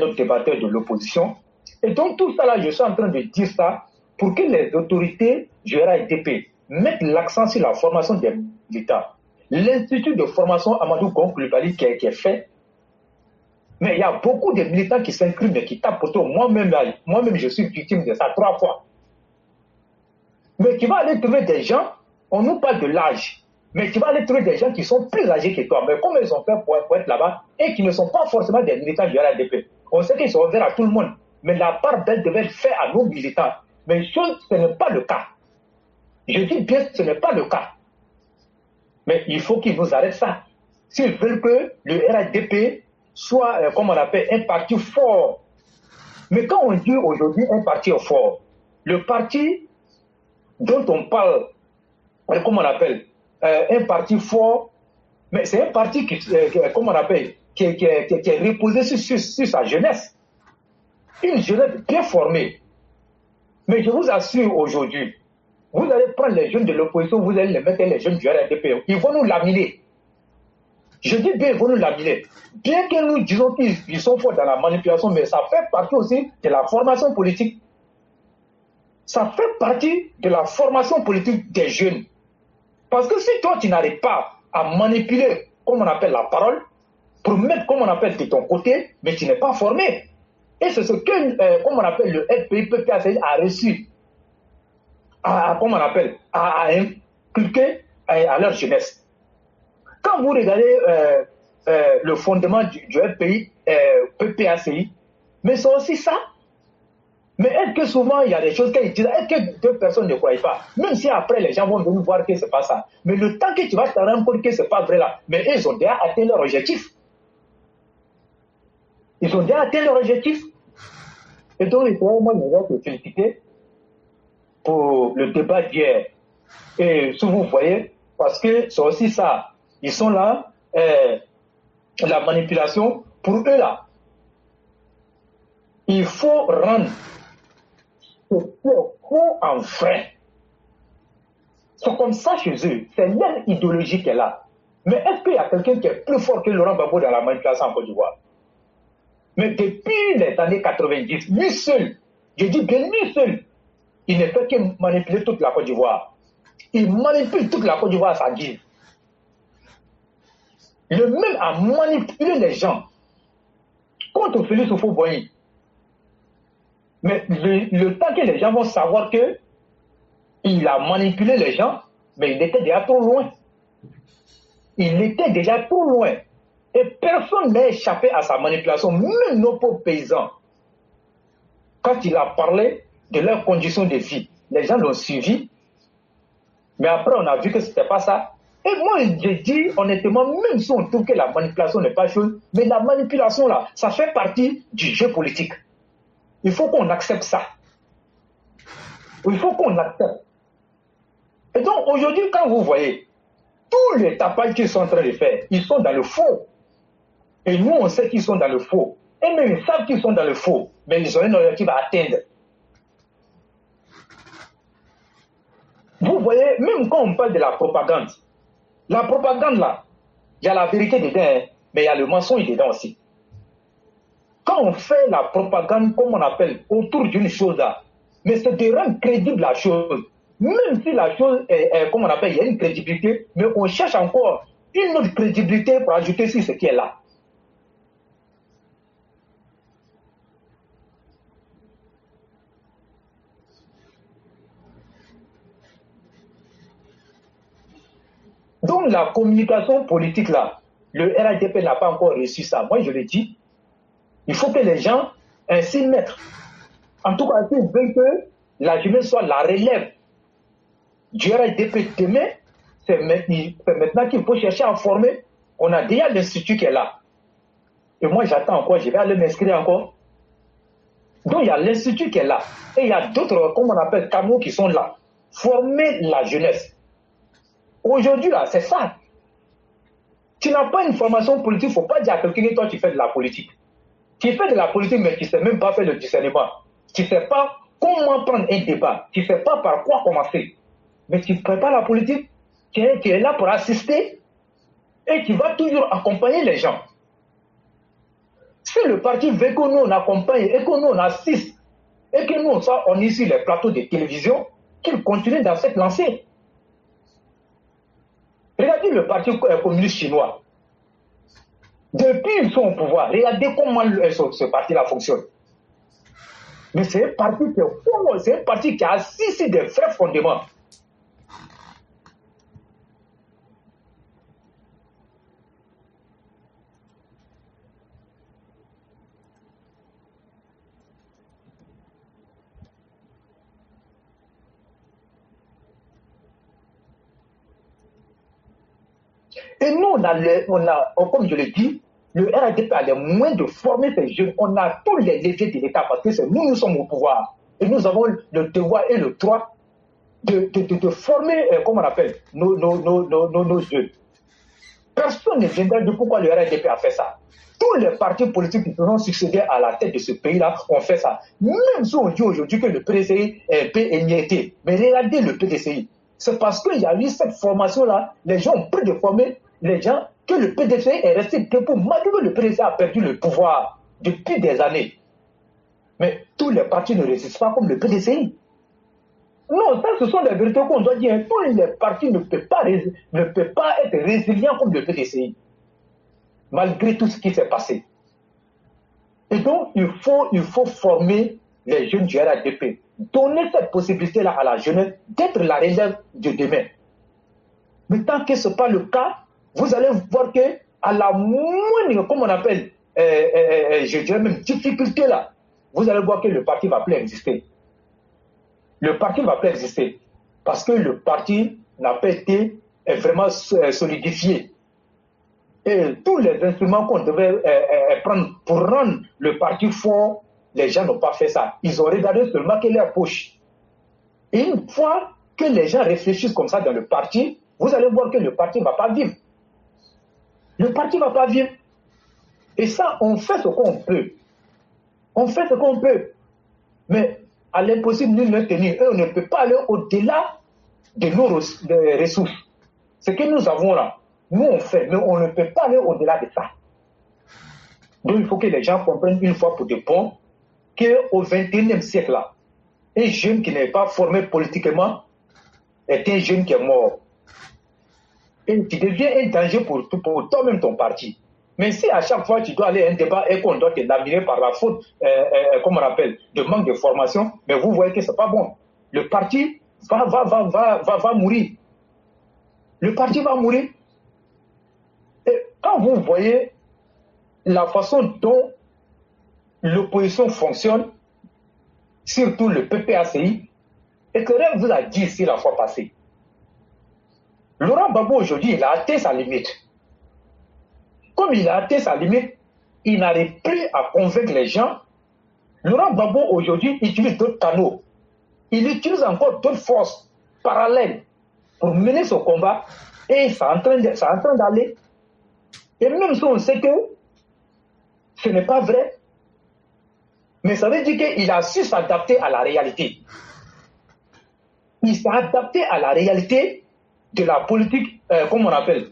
autre débatteur de l'opposition. Et donc tout ça là, je suis en train de dire ça pour que les autorités du RAIDP mettent l'accent sur la formation des militants. L'institut de formation Amadou Gon Coulibaly qui est fait, mais il y a beaucoup de militants qui s'inscrivent et qui tapent pourtant. Moi-même, je suis victime de ça 3 fois. Mais tu vas aller trouver des gens, on nous parle de l'âge, mais tu vas aller trouver des gens qui sont plus âgés que toi, mais comme ils ont fait pour être là-bas, et qui ne sont pas forcément des militants du RADP. On sait qu'ils sont ouverts à tout le monde, mais la part d'elle devait être faite à nos militants. Mais ce n'est pas le cas. Je dis bien, ce n'est pas le cas. Mais il faut qu'ils nous arrêtent ça. S'ils veulent que le RADP soit, comme on appelle, un parti fort. Mais quand on dit aujourd'hui un parti fort, le parti dont on parle, comment on appelle, un parti fort, mais c'est un parti qui, comment on appelle, qui est reposé sur sa jeunesse. Une jeunesse bien formée. Mais je vous assure aujourd'hui, vous allez prendre les jeunes de l'opposition, vous allez les mettre les jeunes du RADP. Ils vont nous laminer. Je dis bien, ils vont nous laminer. Bien que nous disons qu'ils sont forts dans la manipulation, mais ça fait partie aussi de la formation politique. Ça fait partie de la formation politique des jeunes. Parce que si toi, tu n'arrives pas à manipuler, comme on appelle la parole, pour mettre, comme on appelle, de ton côté, mais tu n'es pas formé. Et c'est ce que, comme on appelle, le FPI-PPACI a reçu, comme on appelle, à inculquer à leur jeunesse. Quand vous regardez le fondement du FPI-PPACI, mais c'est aussi ça. Mais est-ce que souvent il y a des choses qu'ils disent, est-ce que 2 personnes ne croient pas? Même si après les gens vont venir voir que ce n'est pas ça. Mais le temps que tu vas te rendre compte que ce n'est pas vrai là, mais ils ont déjà atteint leur objectif. Ils ont déjà atteint leur objectif. Et donc, moi, je voudrais te féliciter pour le débat d'hier. Et si vous voyez, parce que c'est aussi ça. Ils sont là, la manipulation, pour eux là. Il faut rendre ce qui est faux en vrai. C'est comme ça chez eux. C'est leur idéologie qui est là. Mais est-ce qu'il y a quelqu'un qui est plus fort que Laurent Gbagbo dans la manipulation en Côte d'Ivoire? Mais depuis les années 90, lui seul, je dis bien lui seul, il ne fait que manipuler toute la Côte d'Ivoire. Il manipule toute la Côte d'Ivoire à sa guise. Le même a manipulé les gens contre Félix Houphouët-Boigny. Mais le temps que les gens vont savoir que il a manipulé les gens, mais il était déjà trop loin. Il était déjà trop loin. Et personne n'a échappé à sa manipulation, même nos pauvres paysans. Quand il a parlé de leurs conditions de vie, les gens l'ont suivi. Mais après, on a vu que ce n'était pas ça. Et moi, je dis honnêtement, même si on trouve que la manipulation n'est pas chose, mais la manipulation là, ça fait partie du jeu politique. Il faut qu'on accepte ça. Il faut qu'on accepte. Et donc, aujourd'hui, quand vous voyez tous les tapages qu'ils sont en train de faire, ils sont dans le faux. Et nous, on sait qu'ils sont dans le faux. Et même ils savent qu'ils sont dans le faux, mais ils ont un objectif à atteindre. Vous voyez, même quand on parle de la propagande là, il y a la vérité dedans, hein, mais il y a le mensonge dedans aussi. Quand on fait la propagande, comme on appelle, autour d'une chose là, mais c'est de rendre crédible la chose. Même si la chose est comme on appelle, il y a une crédibilité, mais on cherche encore une autre crédibilité pour ajouter sur ce qui est là. Donc la communication politique là, le RADP n'a pas encore reçu ça. Moi je le dis, il faut que les gens s'y mettent. En tout cas, s'ils veulent que la jeunesse soit la relève du RADP demain, c'est maintenant qu'il faut chercher à former. On a déjà l'institut qui est là. Et moi, j'attends encore, je vais aller m'inscrire encore. Donc, il y a l'institut qui est là. Et il y a d'autres, comme on appelle, canaux qui sont là. Former la jeunesse. Aujourd'hui, là, c'est ça. Tu n'as pas une formation politique, il ne faut pas dire à quelqu'un que toi, tu fais de la politique. Tu fais de la politique, mais tu ne sais même pas faire le discernement. Tu ne sais pas comment prendre un débat. Tu ne sais pas par quoi commencer. Mais tu ne fais pas la politique. Tu es là pour assister et tu vas toujours accompagner les gens. Si le parti veut que nous on accompagne et que nous on assiste et que nous on est sur les plateaux de télévision, qu'il continue dans cette lancée. Regardez le parti communiste chinois. Depuis qu'ils sont au pouvoir, regardez comment ce parti-là fonctionne. Mais c'est un parti qui a assis sur des vrais fondements. Et nous, on a, comme je l'ai dit, le RADP a les moyens de former ces jeunes. On a tous les leviers de l'État parce que c'est nous sommes au pouvoir. Et nous avons le devoir et le droit de former, comment on appelle, nos jeunes. Personne ne viendra de pourquoi le RADP a fait ça. Tous les partis politiques qui seront succédés à la tête de ce pays-là ont fait ça. Même si on dit aujourd'hui que le PDCI est un peu émietté, mais regardez le PDCI. C'est parce qu'il y a eu cette formation-là, les gens ont pris de former les gens, que le PDCI est resté debout, malgré que le PDCI a perdu le pouvoir depuis des années. Mais tous les partis ne résistent pas comme le PDCI. Non, ça, ce sont des vérités qu'on doit dire. Tous les partis ne peuvent pas être résilients comme le PDCI, malgré tout ce qui s'est passé. Et donc, il faut former les jeunes du RADP. Donner cette possibilité-là à la jeunesse d'être la relève de demain. Mais tant que ce n'est pas le cas, vous allez voir qu'à la moindre, comme on appelle, je dirais même difficulté là, vous allez voir que le parti ne va plus exister. Le parti ne va plus exister parce que le parti n'a pas été vraiment solidifié. Et tous les instruments qu'on devait prendre pour rendre le parti fort, les gens n'ont pas fait ça. Ils ont regardé seulement que leur poche. Et une fois que les gens réfléchissent comme ça dans le parti, vous allez voir que le parti ne va pas vivre. Le parti ne va pas vivre. Et ça, on fait ce qu'on peut. On fait ce qu'on peut. Mais à l'impossible, nul n'est tenu. Et on ne peut pas aller au-delà de nos ressources. Ce que nous avons là, nous on fait, mais on ne peut pas aller au-delà de ça. Donc il faut que les gens comprennent une fois pour de bon qu'au XXIe siècle, là, un jeune qui n'est pas formé politiquement est un jeune qui est mort. Et tu deviens un danger pour toi-même, ton parti. Mais si à chaque fois tu dois aller à un débat et qu'on doit te laminer par la faute, comme on appelle, de manque de formation, mais vous voyez que ce n'est pas bon. Le parti va mourir. Le parti va mourir. Et quand vous voyez la façon dont l'opposition fonctionne, surtout le PPACI, et que rien vous a dit ici la fois passée. Laurent Gbagbo aujourd'hui, il a atteint sa limite. Comme il a atteint sa limite, il n'arrive plus à convaincre les gens. Laurent Gbagbo aujourd'hui utilise d'autres canaux. Il utilise encore d'autres forces parallèles pour mener ce combat et ça est en train d'aller. Et même si on sait que ce n'est pas vrai, mais ça veut dire qu'il a su s'adapter à la réalité. Il s'est adapté à la réalité de la politique, comme on appelle,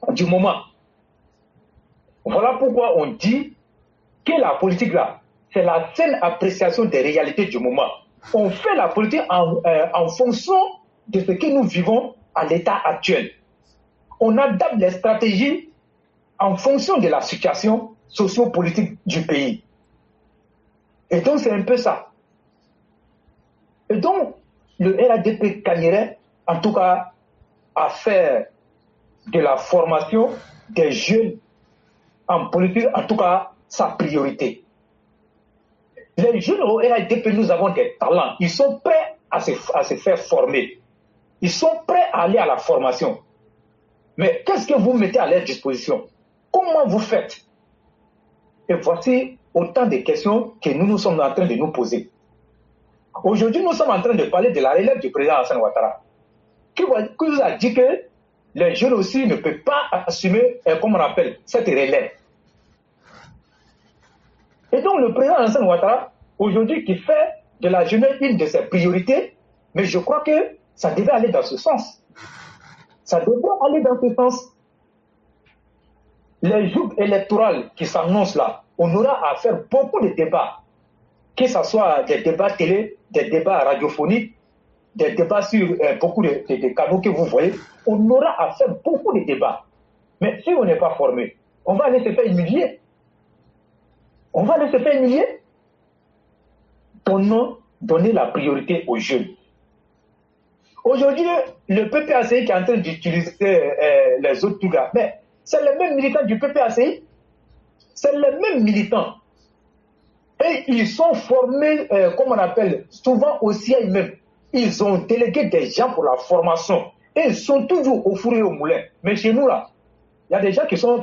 du moment. Voilà pourquoi on dit que la politique là, c'est la seule appréciation des réalités du moment. On fait la politique en fonction de ce que nous vivons à l'état actuel. On adapte les stratégies en fonction de la situation socio-politique du pays. Et donc c'est un peu ça. Et donc le RADP gagnerait en tout cas à faire de la formation des jeunes en politique, en tout cas sa priorité. Les jeunes au RADP, nous avons des talents. Ils sont prêts à se faire former. ils sont prêts à aller à la formation. Mais qu'est-ce que vous mettez à leur disposition? Comment vous faites? Et voici autant de questions que nous sommes en train de nous poser. Aujourd'hui, nous sommes en train de parler de la relève du président Alassane Ouattara, qui vous a dit que les jeunes aussi ne peuvent pas assumer, comme on appelle, cette relève. Et donc, le président Alassane Ouattara, aujourd'hui, qui fait de la jeunesse une de ses priorités, mais je crois que ça devait aller dans ce sens. Ça devrait aller dans ce sens. Les jours électoraux qui s'annoncent là, on aura à faire beaucoup de débats, que ce soit des débats télé, des débats radiophoniques, des débats sur beaucoup de canaux que vous voyez. On aura à faire beaucoup de débats. Mais si on n'est pas formé, on va aller se faire humilier. On va aller se faire humilier. Donner la priorité aux jeunes. Aujourd'hui, le PPACI qui est en train d'utiliser les autres tout là, mais c'est les mêmes militants du PPACI. C'est les mêmes militants. Et ils sont formés, comme on appelle, souvent au CIE même. Ils ont délégué des gens pour la formation. Et ils sont toujours au four et au moulin. Mais chez nous, là, il y a des gens qui sont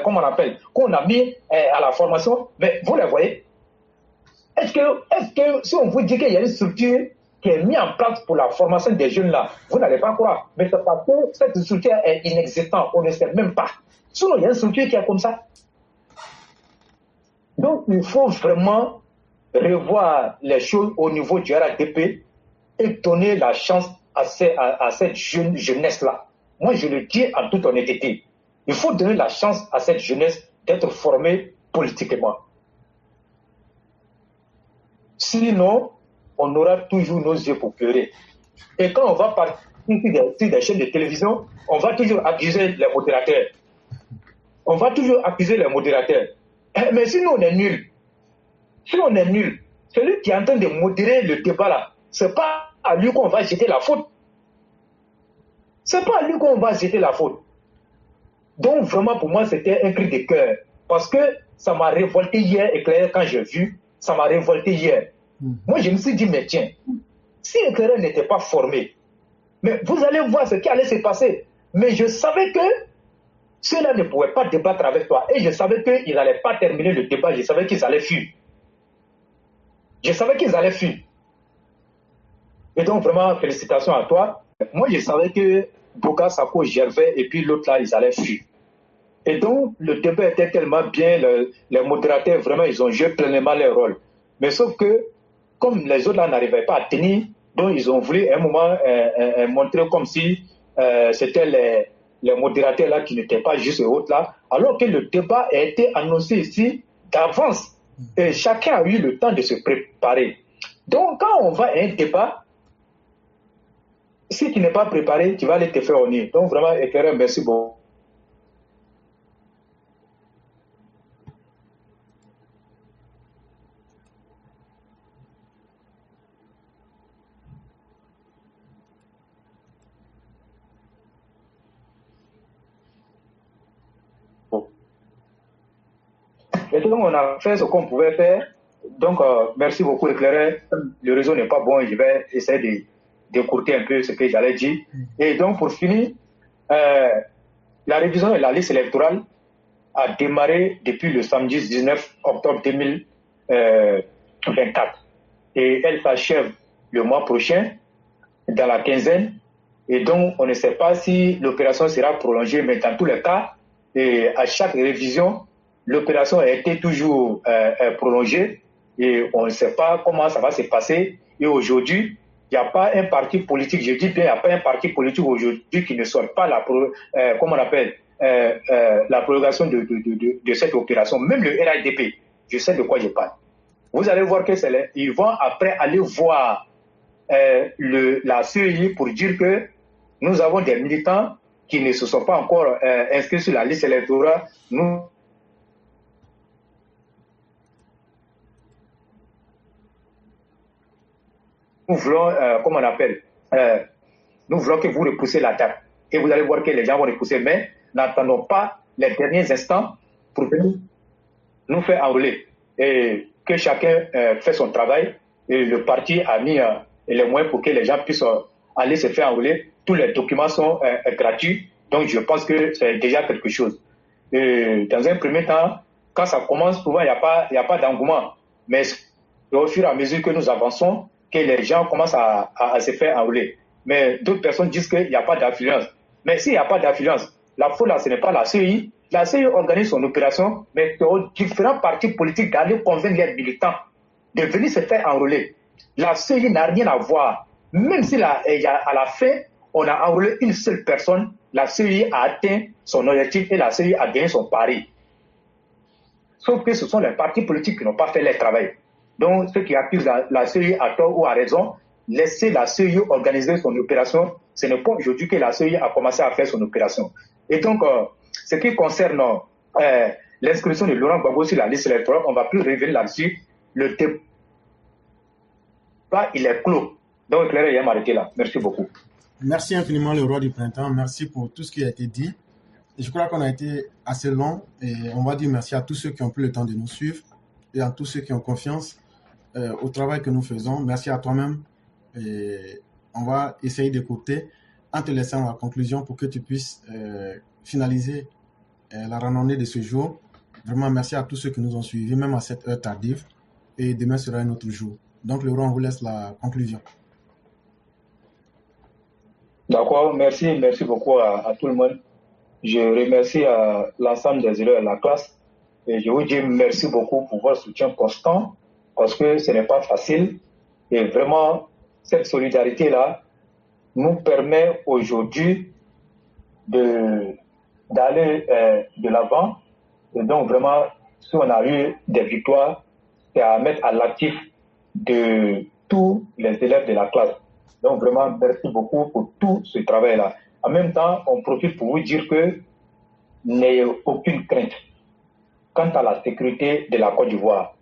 comme on appelle, qu'on a mis à la formation. Mais vous les voyez? Est-ce que si on vous dit qu'il y a une structure qui est mise en place pour la formation des jeunes là, vous n'allez pas croire. Mais c'est parce que cette structure est inexistante. On ne sait même pas. Sinon, il y a une structure qui est comme ça. Donc, il faut vraiment revoir les choses au niveau du RADP et donner la chance à cette jeunesse-là. Moi, je le dis en toute honnêteté. Il faut donner la chance à cette jeunesse d'être formée politiquement. Sinon, on aura toujours nos yeux pour pleurer. Et quand on va partir sur des chaînes de télévision, on va toujours accuser les modérateurs. On va toujours accuser les modérateurs. Mais si nous, on est nuls, celui qui est en train de modérer le débat là, c'est pas à lui qu'on va jeter la faute. C'est pas à lui qu'on va jeter la faute. Donc vraiment pour moi c'était un cri de cœur. Parce que ça m'a révolté hier, Éclaireur, quand j'ai vu, ça m'a révolté hier. Moi je me suis dit, mais tiens, si Éclaireur n'était pas formé, mais vous allez voir ce qui allait se passer. Mais je savais que ceux-là ne pouvaient pas débattre avec toi. Et je savais qu'ils n'allaient pas terminer le débat. Je savais qu'ils allaient fuir. Et donc, vraiment, félicitations à toi. Moi, je savais que Bouga, Sako, Gervais et puis l'autre là, ils allaient fuir. Et donc, le débat était tellement bien. Les modérateurs, vraiment, ils ont joué pleinement leur rôle. Mais sauf que, comme les autres là n'arrivaient pas à tenir, donc ils ont voulu à un moment montrer comme si c'était les modérateurs là qui n'étaient pas juste autres là, alors que le débat a été annoncé ici d'avance et chacun a eu le temps de se préparer. Donc quand on va à un débat, si tu n'es pas préparé, tu vas aller te faire honneur. Donc vraiment, Éclaireur, merci beaucoup. Et donc, on a fait ce qu'on pouvait faire. Donc, merci beaucoup, Éclaireur. Le réseau n'est pas bon, je vais essayer d'écourter un peu ce que j'allais dire. Et donc, pour finir, la révision de la liste électorale a démarré depuis le samedi 19 octobre 2024. Et elle s'achève le mois prochain, dans la quinzaine. Et donc, on ne sait pas si l'opération sera prolongée, mais dans tous les cas, et à chaque révision, l'opération a été toujours prolongée et on ne sait pas comment ça va se passer. Et aujourd'hui, il n'y a pas un parti politique, je dis bien, il n'y a pas un parti politique aujourd'hui qui ne soit pas la prolongation de cette opération. Même le RADP, je sais de quoi je parle. Vous allez voir qu'ils vont après aller voir la CEI pour dire que nous avons des militants qui ne se sont pas encore inscrits sur la liste électorale. Nous voulons, nous voulons que vous repoussez la date. Et vous allez voir que les gens vont repousser, mais n'attendons pas les derniers instants pour nous faire enrôler. Et que chacun fait son travail. Et le parti a mis les moyens pour que les gens puissent aller se faire enrôler. Tous les documents sont gratuits, donc je pense que c'est déjà quelque chose. Dans un premier temps, quand ça commence, souvent il n'y a pas d'engouement. Mais au fur et à mesure que nous avançons, que les gens commencent à se faire enrôler. Mais d'autres personnes disent qu'il n'y a pas d'affluence. Mais s'il n'y a pas d'affluence, la faute là, ce n'est pas la CEI. La CEI organise son opération, mais aux différents partis politiques d'aller convaincre les militants de venir se faire enrôler. La CEI n'a rien à voir. Même si à la fin, on a enrôlé une seule personne, la CEI a atteint son objectif et la CEI a gagné son pari. Sauf que ce sont les partis politiques qui n'ont pas fait leur travail. Donc, ceux qui accusent la CEI à tort ou à raison, laissez la CEI organiser son opération. Ce n'est pas aujourd'hui que la CEI a commencé à faire son opération. Et donc, ce qui concerne l'inscription de Laurent Gbagbo sur la liste électorale, on ne va plus revenir là-dessus. Le débat, il est clos. Donc, Claire, il va m'arrêter là. Merci beaucoup. Merci infiniment, le roi du printemps. Merci pour tout ce qui a été dit. Et je crois qu'on a été assez long et on va dire merci à tous ceux qui ont pris le temps de nous suivre et à tous ceux qui ont confiance au travail que nous faisons. Merci à toi-même. Et on va essayer d'écouter en te laissant la conclusion pour que tu puisses finaliser la randonnée de ce jour. Vraiment, merci à tous ceux qui nous ont suivis, même à cette heure tardive. Et demain sera un autre jour. Donc, le roi, on vous laisse la conclusion. D'accord, merci beaucoup à tout le monde. Je remercie l'ensemble des élèves de la classe et je vous dis merci beaucoup pour votre soutien constant parce que ce n'est pas facile et vraiment cette solidarité-là nous permet aujourd'hui d'aller de l'avant et donc vraiment si on a eu des victoires, c'est à mettre à l'actif de tous les élèves de la classe. Donc vraiment, merci beaucoup pour tout ce travail-là. En même temps, on profite pour vous dire que n'ayez aucune crainte quant à la sécurité de la Côte d'Ivoire.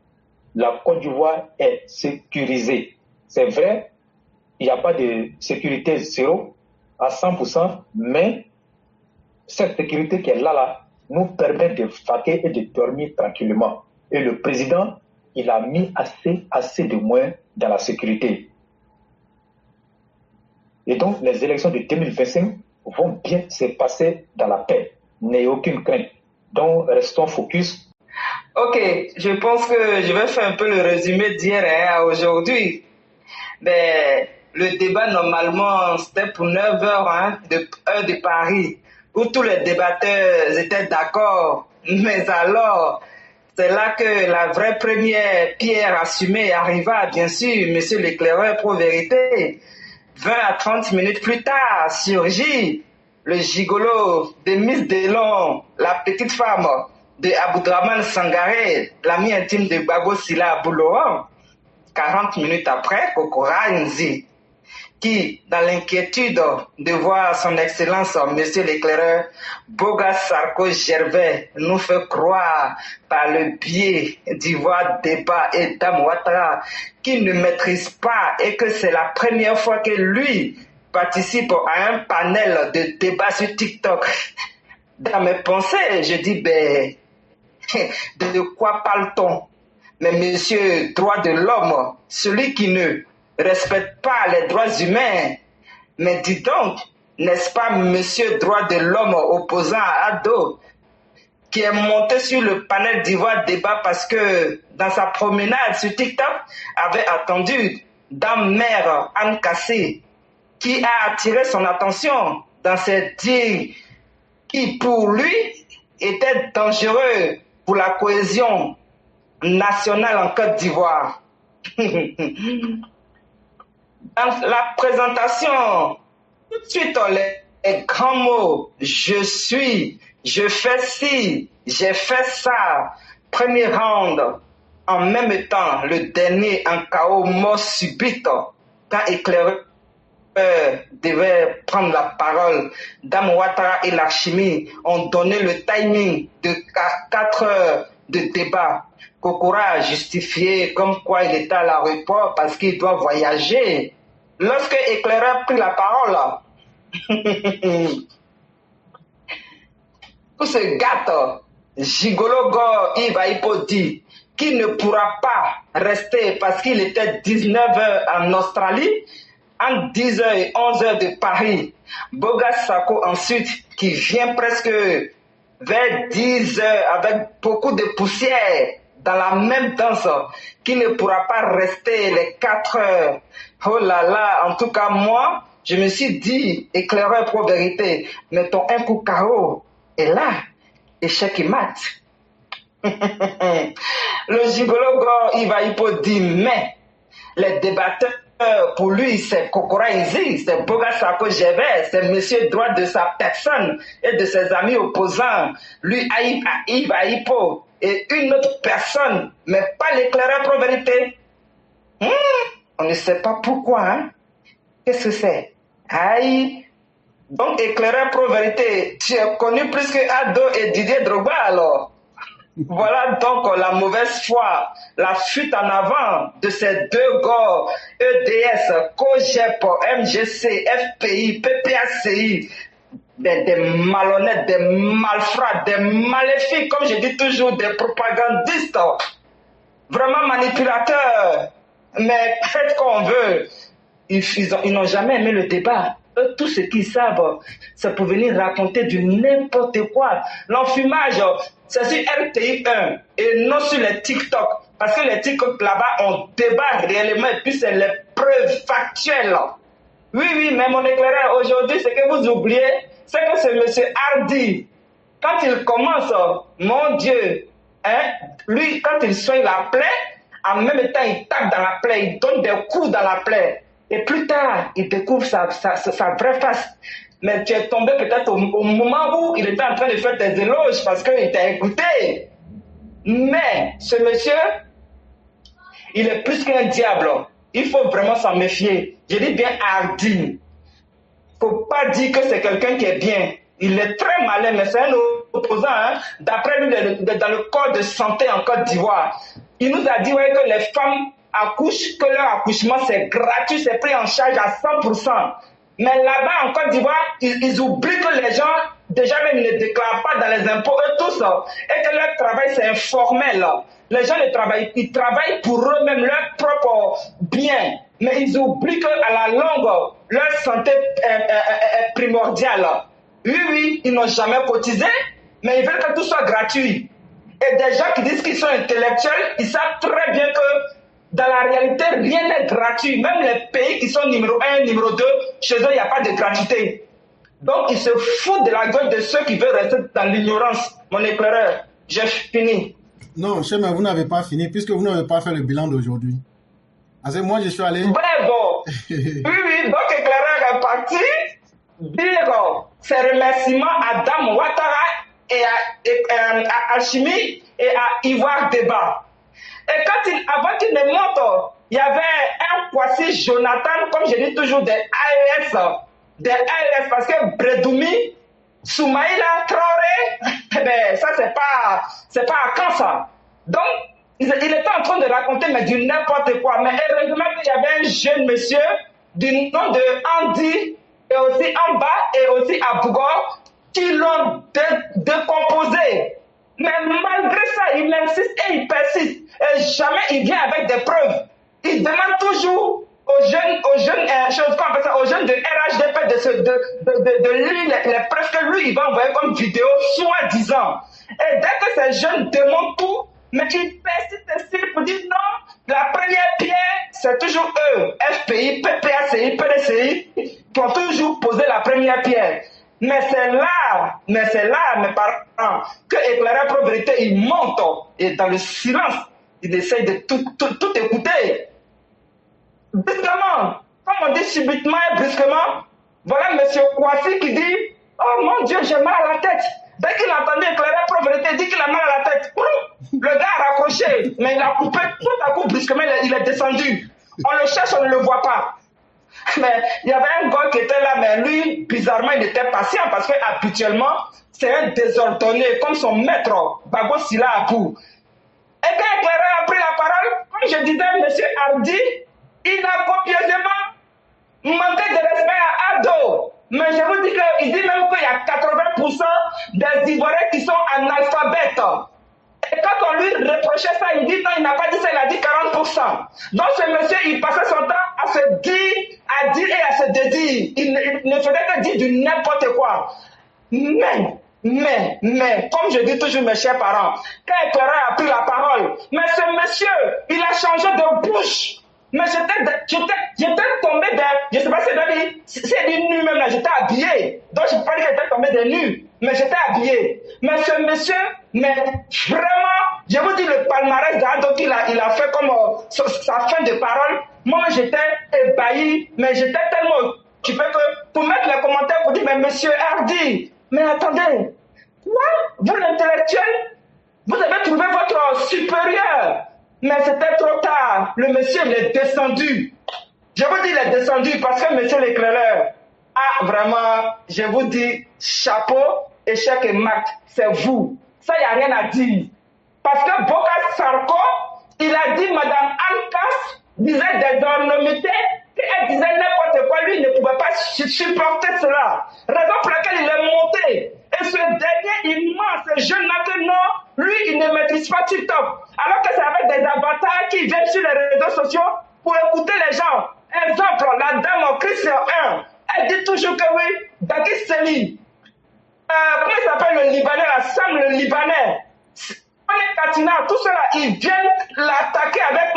La Côte d'Ivoire est sécurisée. C'est vrai, il n'y a pas de sécurité zéro à 100%, mais cette sécurité qui est là, nous permet de vaquer et de dormir tranquillement. Et le président, il a mis assez de moyens dans la sécurité. Et donc, les élections de 2025 vont bien se passer dans la paix. N'ayez aucune crainte. Donc, restons focus. Ok, je pense que je vais faire un peu le résumé d'hier à aujourd'hui. Mais le débat, normalement, c'était pour 9 heures, heure de Paris, où tous les débatteurs étaient d'accord. Mais alors, c'est là que la vraie première pierre assumée arriva, bien sûr, monsieur l'éclaireur pro-vérité. 20 à 30 minutes plus tard, surgit le gigolo de Miss Delon, la petite femme de Aboudraman Sangaré, l'ami intime de Gbagbo Sylla Abouloran. 40 minutes après, Kokora Nzi, qui, dans l'inquiétude de voir son excellence, monsieur l'éclaireur, Bogas Sarko Gervais, nous fait croire par le biais d'Ivoire Débat et Dame Ouattara qu'il ne maîtrise pas et que c'est la première fois que lui participe à un panel de débat sur TikTok. Dans mes pensées, je dis, de quoi parle-t-on? Mais monsieur droit de l'homme, celui qui ne respecte pas les droits humains, mais dis donc, n'est-ce pas monsieur droit de l'homme opposant à Ado, qui est monté sur le panel d'Ivoire Débat parce que dans sa promenade sur TikTok, avait attendu Dame Mère Anne Kassé, qui a attiré son attention dans ses dires qui, pour lui, étaient dangereux pour la cohésion nationale en Côte d'Ivoire. Dans la présentation, tout de suite, les grands mots, je suis, je fais ci, j'ai fait ça, premier round, en même temps, le dernier en KO, mort subite, quand éclaireur devait prendre la parole, Dame Ouattara et l'Archimie ont donné le timing de 4 heures de débat. Kokora a justifié comme quoi il était à l'aéroport parce qu'il doit voyager. Lorsque Éclaireur prit la parole, tout ce gâteau, Gigolo Go Iva Hippo dit qu'il ne pourra pas rester parce qu'il était 19 heures en Australie, entre 10h et 11h de Paris. Boga Sako ensuite, qui vient presque vers 10h avec beaucoup de poussière dans la même danse, qui ne pourra pas rester les 4 heures. Oh là là, en tout cas moi, je me suis dit, éclaireur pro vérité, mettons un coup carreau, et là, échec et mat. Le gigolo Iva Hippo dit, mais les débatteurs, pour lui, c'est Kokora Izi, c'est Boga Sako Gervais, c'est monsieur droit de sa personne et de ses amis opposants. Lui, Iva Hippo, et une autre personne, mais pas l'éclaireur pro vérité. On ne sait pas pourquoi, hein. Qu'est-ce que c'est? Aïe. Donc, éclaireur pro vérité, tu es connu plus que Ado et Didier Drogba alors. Voilà donc la mauvaise foi, la fuite en avant de ces deux gars, EDS, COGEP, MGC, FPI, PPACI, des malhonnêtes, des malfrats, des maléfiques, comme je dis toujours, des propagandistes, vraiment manipulateurs. Mais faites qu'on veut, ils n'ont jamais aimé le débat. Eux, tout ce qu'ils savent, c'est pour venir raconter du n'importe quoi. L'enfumage, c'est sur RTI 1 et non sur les TikTok. Parce que les TikTok là-bas, on débat réellement et puis c'est les preuves factuelles. Oui, mais mon éclaireur, aujourd'hui, ce que vous oubliez, c'est que c'est M. Hardy. Quand il commence, mon Dieu, hein, lui, quand il soigne la plaie, en même temps, il tape dans la plaie, il donne des coups dans la plaie. Et plus tard, il découvre sa vraie face. Mais tu es tombé peut-être au moment où il était en train de faire des éloges parce qu'il t'a écouté. Mais ce monsieur, il est plus qu'un diable. Il faut vraiment s'en méfier. Je dis bien Hardy. Il ne faut pas dire que c'est quelqu'un qui est bien. Il est très malin, mais c'est un opposant. Hein? D'après lui, dans le corps de santé en Côte d'Ivoire, il nous a dit que les femmes accouchent, que leur accouchement c'est gratuit, c'est pris en charge à 100%. Mais là-bas en Côte d'Ivoire, ils oublient que les gens déjà même ne déclarent pas dans les impôts eux tous et que leur travail c'est informel. Les gens ils travaillent pour eux-mêmes, leur propre bien. Mais ils oublient qu'à la longue, leur santé est primordiale. Oui, ils n'ont jamais cotisé, mais ils veulent que tout soit gratuit. Et des gens qui disent qu'ils sont intellectuels, ils savent très bien que dans la réalité, rien n'est gratuit. Même les pays qui sont numéro 1, numéro 2, chez eux, il n'y a pas de gratuité. Donc, ils se foutent de la gueule de ceux qui veulent rester dans l'ignorance. Mon éclaireur, j'ai fini. Non, Chema, vous n'avez pas fini, puisque vous n'avez pas fait le bilan d'aujourd'hui. Parce que moi, je suis allé... Bref, oui, donc éclaireur est parti dire ses remerciements à Dame Ouattara et à Hachimi et à Ivoire Débat. Et avant qu'il ne monte, il y avait un Kwasi Jonathan, comme je dis toujours, des AES, parce que Bredoumi, Soumaïla, Traoré, ça c'est pas à quand ça. Donc, il était en train de raconter mais du n'importe quoi. Mais heureusement qu'il y avait un jeune monsieur du nom de Andy, et aussi en bas, et aussi à Bougor, qui l'ont décomposé. Mais malgré ça, il insiste et il persiste. Et jamais il vient avec des preuves. Il demande toujours aux jeunes, aux jeunes de RHDP de lire les preuves que lui, il va envoyer comme vidéo, soi-disant. Et dès que ces jeunes demandent tout, mais ils persistent pour dire non, la première pierre, c'est toujours eux, FPI, PPACI, PDCI, qui ont toujours posé la première pierre. Mais c'est là, mes parents, que éclaireur pro vérité, il monte et dans le silence, il essaye de tout écouter. Brusquement, comme on dit subitement et brusquement, voilà M. Kwasi qui dit « Oh mon Dieu, j'ai mal à la tête ». Dès qu'il entendait éclaireur pro vérité, il dit qu'il a mal à la tête. Le gars a raccroché, mais il a coupé tout à coup brusquement, il est descendu. On le cherche, on ne le voit pas. Mais il y avait un gars qui était là, mais lui, bizarrement, il était patient parce qu'habituellement, c'est un désordonné, comme son maître, Bago Sila Abou. Et quand l'éclaireur a pris la parole, comme je disais, M. Hardy, il a copieusement manqué de respect à Ado. Mais je vous dis qu'il dit même qu'il y a 80% des Ivoiriens qui sont analphabètes. Et quand on lui reprochait ça, il dit non, il n'a pas dit ça, il a dit 40%. Donc ce monsieur, il passait son temps à à dire et à se dédire. Il ne faisait que dire du n'importe quoi. Mais, comme je dis toujours mes chers parents, quand Éclaireur a pris la parole, mais ce monsieur, il a changé de bouche. Mais j'étais tombé je ne sais pas si c'est dit nu même là, j'étais habillé. Donc je ne peux pas dire que j'étais tombé de nu, mais j'étais habillé. Mais ce monsieur, mais vraiment, je vous dis le palmarès donc il a fait comme sa fin de parole. Moi j'étais ébahi, mais j'étais tellement occupé que pour mettre les commentaires pour dire, mais monsieur Hardy, mais attendez, quoi? Vous l'intellectuel, vous avez trouvé votre supérieur. Mais c'était trop tard. Le monsieur, il est descendu. Je vous dis, il est descendu parce que monsieur l'éclaireur a vraiment, je vous dis, chapeau, échec et mat. C'est vous. Ça, il n'y a rien à dire. Parce que Boka Sarko, il a dit, Madame Alkas disait des ornamentés, elle disait n'importe quoi. Lui, il ne pouvait pas supporter cela. Raison pour laquelle il est monté. Et ce dernier immense jeune-là que non, lui, il ne maîtrise pas TikTok. Alors que c'est avec des avatars qui viennent sur les réseaux sociaux pour écouter les gens. Exemple, la dame Christian 1, elle dit toujours que oui, Daki Seli, comment il s'appelle le Libanais, la Sam le Libanais, Katina, tout cela, ils viennent l'attaquer avec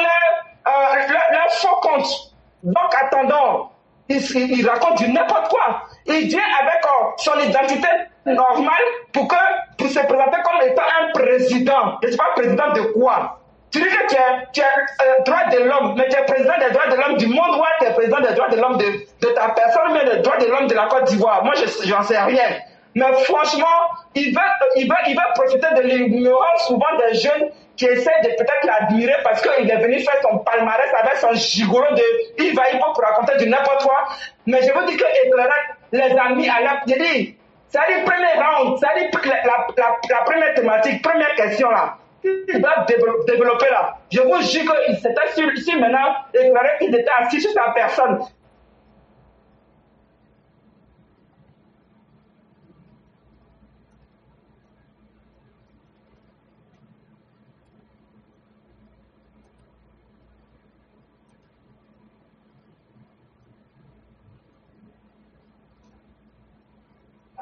leur faux compte. Donc attendons, il raconte du n'importe quoi. Il vient avec son identité normale pour se présenter comme étant un président. Je ne sais pas président de quoi. Tu dis que tu es droit de l'homme, mais tu es président des droits de l'homme du monde, ou tu es président des droits de l'homme de ta personne, mais des droits de l'homme de la Côte d'Ivoire. Moi, j'en sais rien. Mais franchement, il va profiter de l'ignorance souvent des jeunes qui essaient de peut-être l'admirer parce qu'il est venu faire son palmarès avec son gigolo de il va pour raconter du n'importe quoi. Mais je vous dis que les amis à la télé, c'est le premier round, c'est la première thématique, première question là. Il va développer là. Je vous jure que c'était sur maintenant, Éclaireur, il était assis sur sa personne.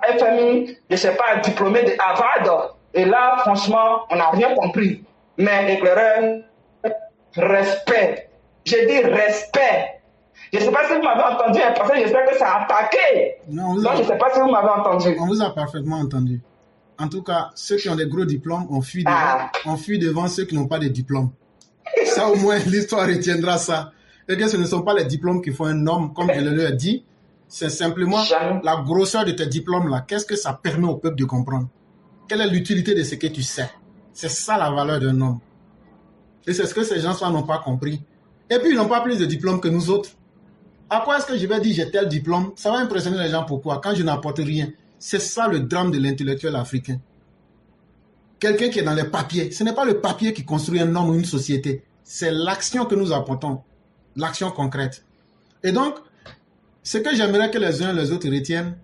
FMI, je ne sais pas, diplômé de Harvard. Et là, franchement, on n'a rien compris. Mais Éclaireur, respect. J'ai dit respect. Je ne sais pas si vous m'avez entendu, parce que j'espère que ça a attaqué. Non, donc, je ne sais pas si vous m'avez entendu. On vous a parfaitement entendu. En tout cas, ceux qui ont des gros diplômes, on fuit devant ceux qui n'ont pas de diplômes. Ça, au moins, l'histoire retiendra ça. Et que ce ne sont pas les diplômes qui font un homme, comme je le dit. C'est simplement la grosseur de tes diplômes là. Qu'est-ce que ça permet au peuple de comprendre? Quelle est l'utilité de ce que tu sais? C'est ça la valeur d'un homme. Et c'est ce que ces gens-là n'ont pas compris. Et puis ils n'ont pas plus de diplômes que nous autres. À quoi est-ce que je vais dire j'ai tel diplôme? Ça va impressionner les gens. Pourquoi? Quand je n'apporte rien. C'est ça le drame de l'intellectuel africain. Quelqu'un qui est dans les papiers. Ce n'est pas le papier qui construit un homme ou une société. C'est l'action que nous apportons. L'action concrète. Et donc, ce que j'aimerais que les uns et les autres retiennent,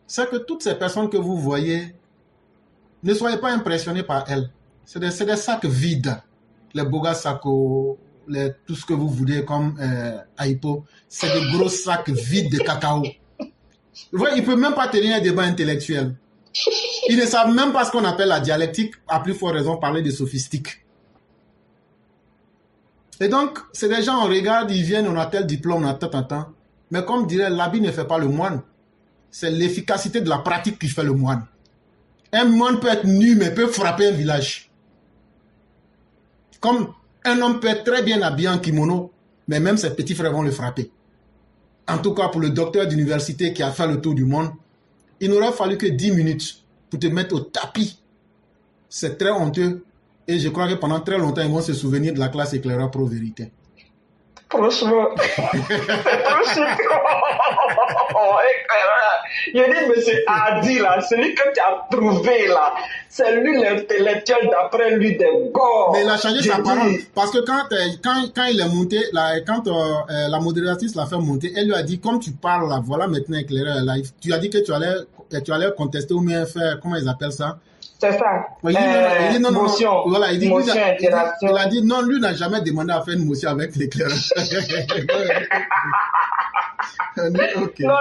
c'est que toutes ces personnes que vous voyez, ne soyez pas impressionnés par elles. C'est des sacs vides. Les Boga Sako, tout ce que vous voulez comme Aipo, c'est des gros sacs vides de cacao. Vous voyez, ils ne peuvent même pas tenir un débat intellectuel. Ils ne savent même pas ce qu'on appelle la dialectique, à plus forte raison parler de sophistique. Et donc, c'est des gens, on regarde, ils viennent, on a tel diplôme, on a tant. Mais comme dirait, l'habit ne fait pas le moine. C'est l'efficacité de la pratique qui fait le moine. Un moine peut être nu, mais peut frapper un village. Comme un homme peut être très bien habillé en kimono, mais même ses petits frères vont le frapper. En tout cas, pour le docteur d'université qui a fait le tour du monde, il n'aurait fallu que 10 minutes pour te mettre au tapis. C'est très honteux. Et je crois que pendant très longtemps, ils vont se souvenir de la classe Éclaireur Pro Vérité. Franchement, je dis, monsieur Hardy, là, celui que tu as trouvé, là, c'est lui l'intellectuel d'après lui des bords. Mais il a changé sa parole. Parce que quand il est monté, quand la modératrice l'a fait monter, elle lui a dit, comme tu parles là, voilà maintenant Éclaireur live, tu as dit que tu allais contester ou bien faire, comment ils appellent ça? C'est ça. Il dit non, motion. Voilà, il a dit non, lui n'a jamais demandé à faire une motion avec l'éclaireur. Okay. Non,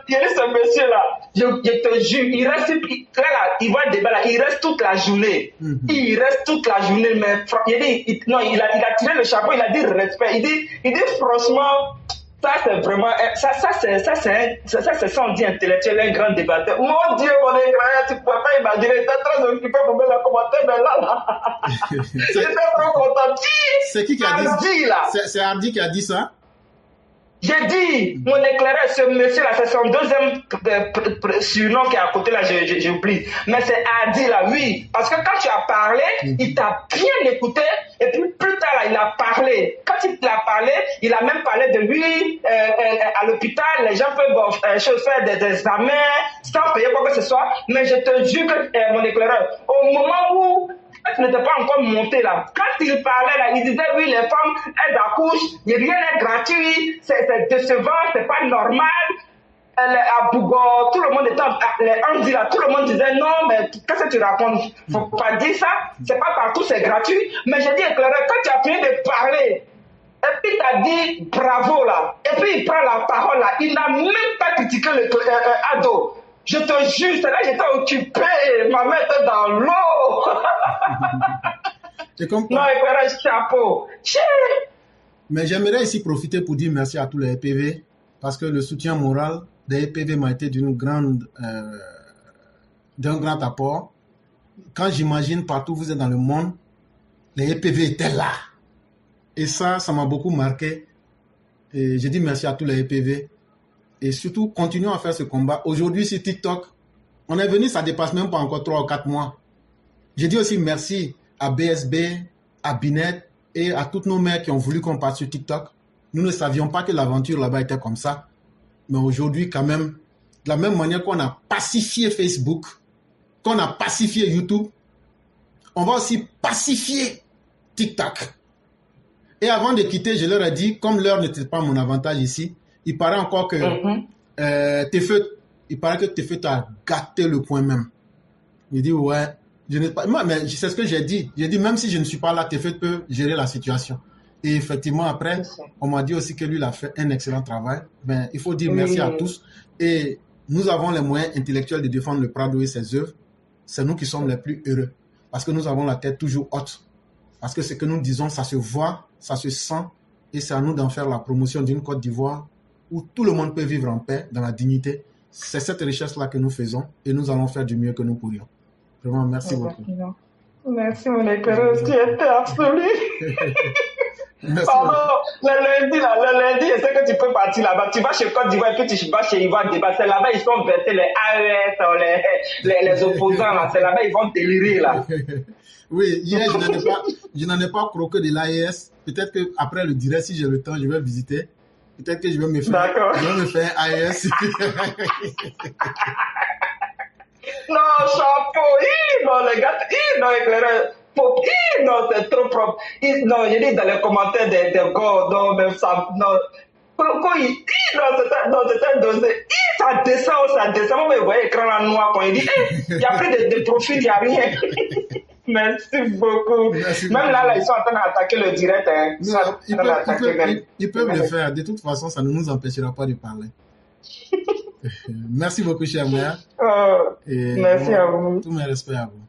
il y a ce monsieur-là, je te jure, il reste, là, il voit le débat là, il reste toute la journée. Il reste toute la journée, mais il a tiré le chapeau, il a dit respect. Il dit franchement, ça c'est vraiment, ça c'est sans dire intellectuel, un grand débatteur. Mon Dieu, mon écran, tu ne peux pas imaginer, il était très occupé pour me le commenter, mais là, j'étais trop content. C'est qui a dit Hardy, là? C'est Hardy qui a dit ça? J'ai dit, mon éclaireur, ce monsieur-là, c'est son deuxième surnom qui est à côté là, j'oublie. Mais c'est Hardy là, oui. Parce que quand tu as parlé, il t'a bien écouté. Et puis plus tard là, il a parlé. Quand il a parlé, il a même parlé de lui à l'hôpital. Les gens peuvent faire des examens sans payer quoi que ce soit. Mais je te jure que mon éclaireur, au moment où tu n'étais pas encore monté là. Quand il parlait là, il disait oui, les femmes, elles accouchent, rien n'est gratuit, c'est décevant, c'est pas normal. À Bougo, tout le monde était on dit là, tout le monde disait non, mais qu'est-ce que tu racontes? Faut pas dire ça, c'est pas partout, c'est gratuit. Mais j'ai dit, éclaireur, quand tu as fini de parler, et puis tu as dit bravo là, et puis il prend la parole là, il n'a même pas critiqué le ado. Je te jure, c'est là que j'étais occupé, ma main était dans l'eau. Non, éclairage, chapeau. Mais j'aimerais ici profiter pour dire merci à tous les EPV, parce que le soutien moral des EPV m'a été d'un grand apport. Quand j'imagine partout où vous êtes dans le monde, les EPV étaient là. Et ça m'a beaucoup marqué. Et je dis merci à tous les EPV. Et surtout, continuons à faire ce combat. Aujourd'hui, sur TikTok, on est venu, ça dépasse même pas encore 3 ou 4 mois. Je dis aussi merci à BSB, à Binet et à toutes nos mères qui ont voulu qu'on parte sur TikTok. Nous ne savions pas que l'aventure là-bas était comme ça. Mais aujourd'hui, quand même, de la même manière qu'on a pacifié Facebook, qu'on a pacifié YouTube, on va aussi pacifier TikTok. Et avant de quitter, je leur ai dit, comme l'heure n'était pas mon avantage ici, il paraît encore que Tefeu a gâté le point même. Il dit, ouais, je n'ai pas... Moi, mais c'est ce que j'ai dit. J'ai dit, même si je ne suis pas là, Tefeu peut gérer la situation. Et effectivement, après, on m'a dit aussi que lui, il a fait un excellent travail. Ben, il faut dire merci à tous. Et nous avons les moyens intellectuels de défendre le Prado et ses œuvres. C'est nous qui sommes les plus heureux. Parce que nous avons la tête toujours haute. Parce que ce que nous disons, ça se voit, ça se sent. Et c'est à nous d'en faire la promotion d'une Côte d'Ivoire où tout le monde peut vivre en paix, dans la dignité. C'est cette richesse-là que nous faisons et nous allons faire du mieux que nous pourrions. Vraiment, merci beaucoup. Merci, mon éclaireur, tu étais absolu. Pardon, le lundi, je sais que tu peux partir là-bas. Tu vas chez Côte d'Ivoire et puis tu vas chez Ivoire débat. C'est là-bas, ils sont versés, les AES, les opposants, là. C'est là-bas, ils vont délirer, là. Oui, hier, je n'en ai pas croqué de l'AES. Peut-être qu'après le direct, si j'ai le temps, je vais visiter. Peut-être que je vais me faire un AES. Non, chapeau, non, les gars, non, éclaireur. Non, c'est trop propre. Non, je dis dans les commentaires des gars, non, même ça, non. C'était dosé. Ça descend. Vous voyez l'écran là noir quand il dit, il n'y a plus de profil, il n'y a rien. Merci beaucoup. Même là, ils sont en train d'attaquer le direct. Hein. Ils peuvent le faire. De toute façon, ça ne nous empêchera pas de parler. Merci beaucoup, chère mère. Merci à vous. Tous mes respects à vous.